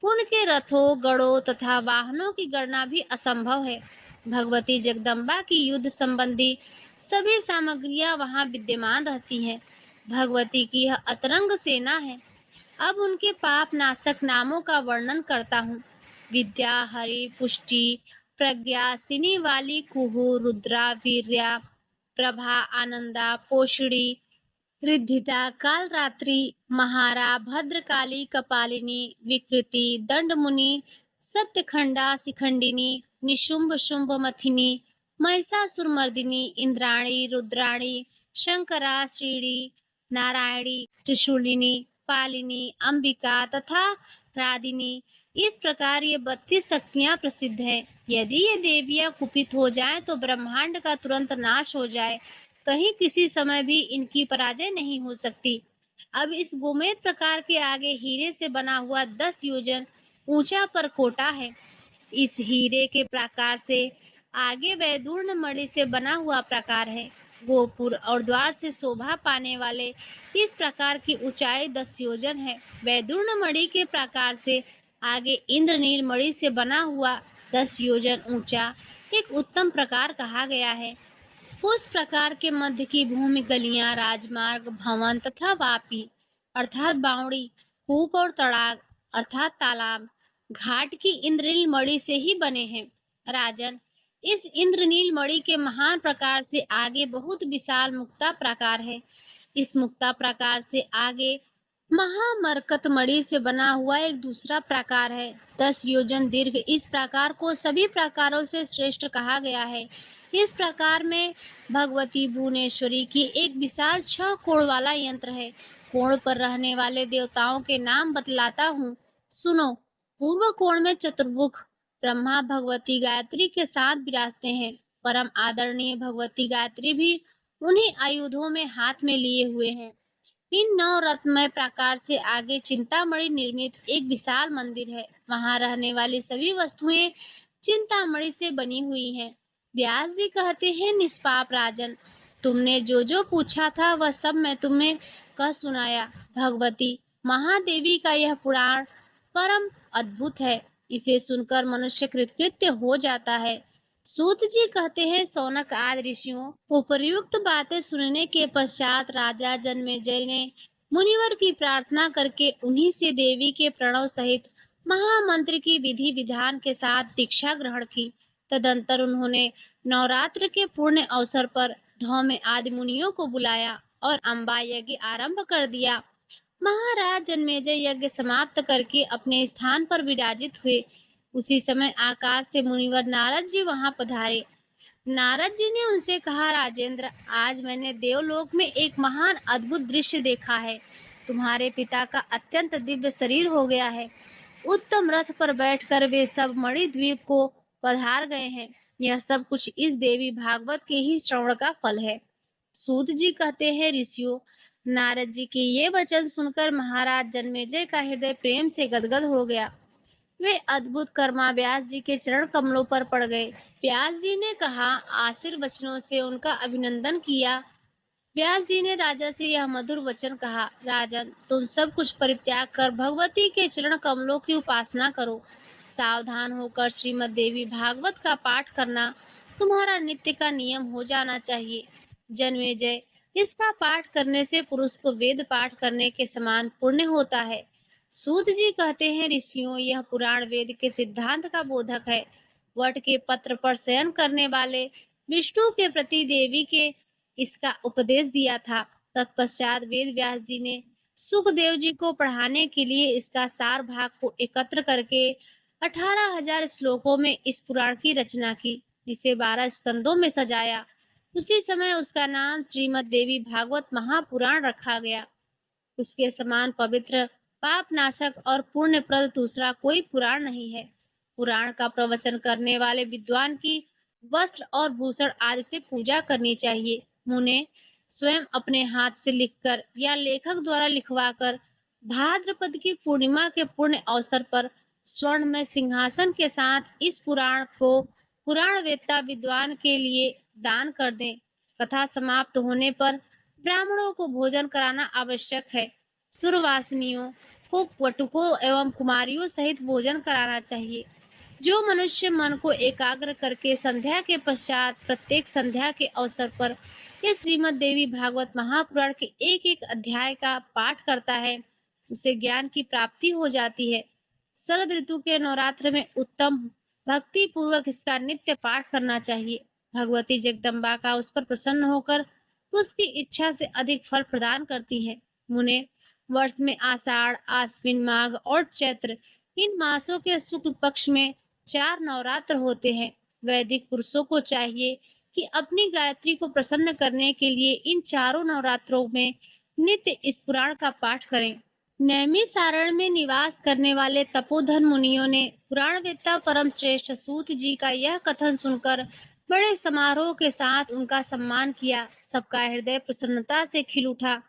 उनके रथों, गढ़ों तथा वाहनों की गणना भी असंभव है। भगवती जगदम्बा की युद्ध संबंधी सभी सामग्रियां वहां विद्यमान रहती हैं। भगवती की यह अतरंग सेना है। अब उनके पाप नाशक नामों का वर्णन करता हूँ। विद्या, हरि, पुष्टि, प्रज्ञा, सिनी वाली, कुहू, रुद्रा, वीर्या, प्रभा, आनंदा, पोषणी, रिद्धिता, कालरात्रि, महारा, भद्रकाली, कपालिनी, विकृति, दंडमुनि, सत्यखंडा, शिखंडिनी, निशुंभ, शुंभ, मथिनी, महिषासुरमर्दिनी, इंद्राणी, रुद्राणी, शंकरा, श्रीणी, नारायणी, त्रिशूलिनी, पालिनी, अंबिका तथा राधिनी। इस प्रकार ये 32 शक्तियां प्रसिद्ध हैं। यदि ये देवियां कुपित हो जाएं तो ब्रह्मांड का तुरंत नाश हो जाए। कहीं किसी समय भी इनकी पराजय नहीं हो सकती। अब इस गोमेद प्रकार के आगे हीरे से बना हुआ 10 योजन ऊंचा परकोटा है। इस हीरे के प्राकार से आगे वैदूर्ण मणि से बना हुआ प्राकार है। गोपुर और द्वार से शोभा पाने वाले इस प्रकार की ऊंचाई 10 योजन है। वैदूर्ण मणि के प्राकार से आगे इंद्रनील मणि से बना हुआ 10 योजन ऊंचा एक उत्तम प्रकार कहा गया है। उस प्रकार के मध्य की भूमि गलियां, राजमार्ग, भवन तथा वापी अर्थात बावड़ी, कूप और तड़ाग अर्थात तालाब, घाट की इंद्रनील मणि से ही बने हैं। राजन, इस इंद्रनील मणि के महान प्रकार से आगे बहुत विशाल मुक्ता प्राकार है। इस मुक्ता प्राकार से आगे महामरकत मणि से बना हुआ एक दूसरा प्राकार है, 10 योजन दीर्घ। इस प्रकार को सभी प्रकारों से श्रेष्ठ कहा गया है। इस प्रकार में भगवती भुवनेश्वरी की एक विशाल 6 कोण वाला यंत्र है। कोण पर रहने वाले देवताओं के नाम बतलाता हूँ, सुनो। पूर्व कोण में चतुर्मुख ब्रह्मा भगवती गायत्री के साथ विराजते हैं। परम आदरणीय भगवती गायत्री भी उन्हीं आयुधों में हाथ में लिए हुए हैं। इन 9 रत्नमय प्राकार से आगे चिंतामणि निर्मित एक विशाल मंदिर है। वहां रहने वाली सभी वस्तुएं चिंतामणि से बनी हुई हैं। व्यास जी कहते हैं, निष्पाप राजन, तुमने जो जो पूछा था वह सब मैं तुम्हें कह सुनाया। भगवती महादेवी का यह पुराण परम अद्भुत है। इसे सुनकर मनुष्य कृतकृत्य हो जाता है। सूत जी कहते हैं, सौनक आदि ऋषियों उपर्युक्त बातें सुनने के पश्चात राजा जन्मेजय ने मुनिवर की प्रार्थना करके उन्हीं से देवी के प्रणव सहित महामंत्र की विधि विधान के साथ दीक्षा ग्रहण की। तदंतर उन्होंने नवरात्र के पूर्ण अवसर पर धौम्य आदि मुनियों को बुलाया और अम्बा यज्ञ आरंभ कर दिया। महाराज जन्मेजय यज्ञ समाप्त करके अपने स्थान पर विराजित हुए। उसी समय आकाश से मुनिवर नारद जी वहां पधारे। नारद जी ने उनसे कहा, राजेंद्र, आज मैंने देवलोक में एक महान अद्भुत दृश्य देखा है। तुम्हारे पिता का अत्यंत दिव्य शरीर हो गया है। उत्तम रथ पर बैठकर वे सब मणिद्वीप को पधार गए हैं। यह सब कुछ इस देवी भागवत के ही श्रवण का फल है। सूत जी कहते हैं, ऋषियों, नारद जी के ये वचन सुनकर महाराज जन्मेजय का हृदय प्रेम से गदगद हो गया। वे अद्भुत कर्मा व्यास जी के चरण कमलों पर पड़ गए। व्यास जी ने कहा, आशीर्वचनों से उनका अभिनंदन किया। व्यास जी ने राजा से यह मधुर वचन कहा, राजन, तुम सब कुछ परित्याग कर भगवती के चरण कमलों की उपासना करो। सावधान होकर श्रीमद् देवी भागवत का पाठ करना तुम्हारा नित्य का नियम हो जाना चाहिए। जन्मेजय, इसका पाठ करने से पुरुष को वेद पाठ करने के समान पुण्य होता है। सूत जी कहते हैं, ऋषियों, यह पुराण वेद के सिद्धांत का बोधक है। वट के पत्र पर शयन करने वाले विष्णु के प्रति देवी के इसका उपदेश दिया था। तत्पश्चात वेद व्यास जी ने सुखदेव जी को पढ़ाने के लिए इसका सार भाग को एकत्र करके 18,000 श्लोकों में इस पुराण की रचना की, जिसे 12 स्कंदों में सजाया। उसी समय उसका नाम श्रीमद् देवी भागवत महापुराण रखा गया। उसके समान पवित्र, पाप नाशक और पुण्यप्रद दूसरा कोई पुराण नहीं है। पुराण का प्रवचन करने वाले विद्वान की वस्त्र और भूषण आदि से पूजा करनी चाहिए। उन्हें स्वयं अपने हाथ से लिखकर या लेखक द्वारा लिखवाकर भाद्रपद की पूर्णिमा के पुण्य अवसर पर स्वर्ण में सिंहासन के साथ इस पुराण को पुराण वेत्ता विद्वान के लिए दान कर दें। कथा समाप्त होने पर ब्राह्मणों को भोजन कराना आवश्यक है। सुरवासिनियों को, वटुकों एवं कुमारियों सहित भोजन कराना चाहिए। जो मनुष्य मन को एकाग्र करके संध्या के पश्चात प्रत्येक संध्या के अवसर पर ये श्रीमद् देवी भागवत महापुराण के एक एक अध्याय का पाठ करता है, उसे ज्ञान की प्राप्ति हो जाती है। शरद ऋतु के नवरात्र में उत्तम भक्ति पूर्वक इसका नित्य पाठ करना चाहिए। भगवती जगदम्बा का उस पर प्रसन्न होकर उसकी इच्छा से अधिक फल प्रदान करती है। मुने, वर्ष में आषाढ़, आश्विन, माघ और चैत्र, इन मासों के शुक्ल पक्ष में 4 नवरात्र होते हैं। वैदिक पुरुषों को चाहिए कि अपनी गायत्री को प्रसन्न करने के लिए इन चारों नवरात्रों में नित्य इस पुराण का पाठ करें। नैमिषारण्य में निवास करने वाले तपोधन मुनियों ने पुराणवेत्ता परम श्रेष्ठ सूत जी का यह कथन सुनकर बड़े समारोह के साथ उनका सम्मान किया। सबका हृदय प्रसन्नता से खिल उठा।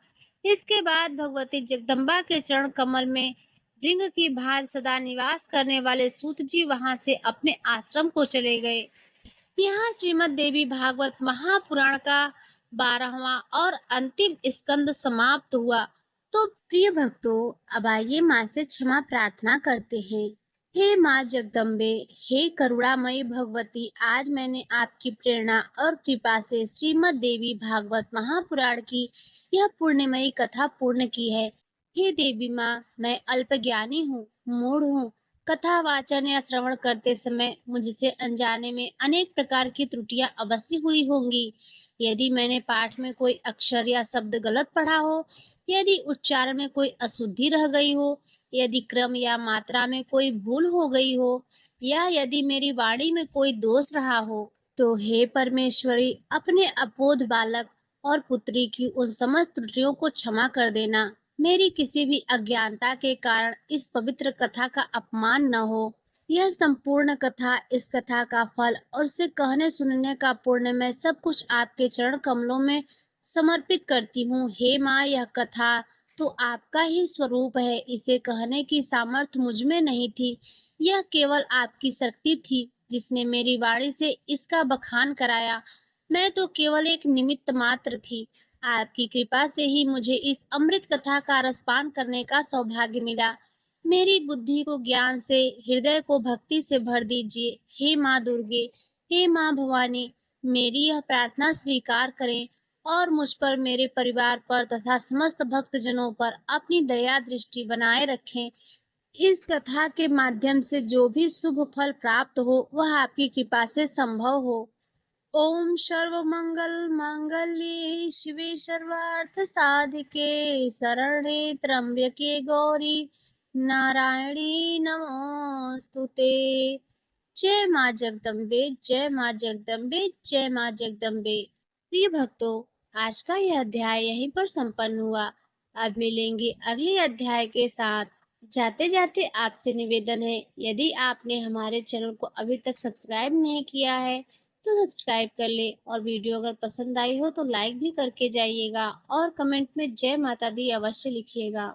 इसके बाद भगवती जगदम्बा के चरण कमल में भृंग की भांति सदा निवास करने वाले सूत जी वहां से अपने आश्रम को चले गए। यहाँ श्रीमद् देवी भागवत महापुराण का 12वां और अंतिम स्कंद समाप्त हुआ। तो प्रिय भक्तों, अब आइए माँ से क्षमा प्रार्थना करते हैं। हे माँ जगदम्बे, हे करुणामयी भगवती, आज मैंने आपकी प्रेरणा और कृपा से श्रीमद् देवी भागवत महापुराण की यह पुण्यमयी कथा पूर्ण की है। हे देवी माँ, मैं अल्पज्ञानी हूँ, मूढ़ हूँ। कथा वाचन या श्रवण करते समय मुझसे अनजाने में अनेक प्रकार की त्रुटियां अवश्य हुई होंगी। यदि मैंने पाठ में कोई अक्षर या शब्द गलत पढ़ा हो, यदि उच्चारण में कोई अशुद्धि रह गई हो, यदि क्रम या मात्रा में कोई भूल हो गई हो, या यदि मेरी वाणी में कोई दोष रहा हो, तो हे परमेश्वरी, अपने अबोध बालक और पुत्री की उन समस्त त्रुटियों को क्षमा कर देना। मेरी किसी भी अज्ञानता के कारण इस पवित्र कथा का अपमान न हो। यह संपूर्ण कथा, इस कथा का फल और इसे कहने सुनने का पुण्य मैं सब कुछ आपके चरण कमलों में समर्पित करती हूँ। हे माँ, यह कथा तो आपका ही स्वरूप है। इसे कहने की सामर्थ्य मुझ में नहीं थी। यह केवल आपकी शक्ति थी जिसने मेरी वाणी से इसका बखान कराया। मैं तो केवल एक निमित्त मात्र थी। आपकी कृपा से ही मुझे इस अमृत कथा का रसपान करने का सौभाग्य मिला। मेरी बुद्धि को ज्ञान से, हृदय को भक्ति से भर दीजिए। हे माँ दुर्गे, हे माँ भवानी, मेरी यह प्रार्थना स्वीकार करें और मुझ पर, मेरे परिवार पर तथा समस्त भक्तजनों पर अपनी दया दृष्टि बनाए रखें। इस कथा के माध्यम से जो भी शुभ फल प्राप्त हो, वह आपकी कृपा से संभव हो। ओम सर्वमंगल मांगल्ये शिवे सर्वार्थ साधिके शरण्ये त्र्यंबके गौरी नारायणी नमोस्तुते। जय माँ जगदम्बे, जय माँ जगदम्बे, जय माँ जगदम्बे। प्रिय भक्तों, आज का यह अध्याय यहीं पर संपन्न हुआ। अब मिलेंगे अगले अध्याय के साथ। जाते जाते आपसे निवेदन है, यदि आपने हमारे चैनल को अभी तक सब्सक्राइब नहीं किया है तो सब्सक्राइब कर ले, और वीडियो अगर पसंद आई हो तो लाइक भी करके जाइएगा और कमेंट में जय माता दी अवश्य लिखिएगा।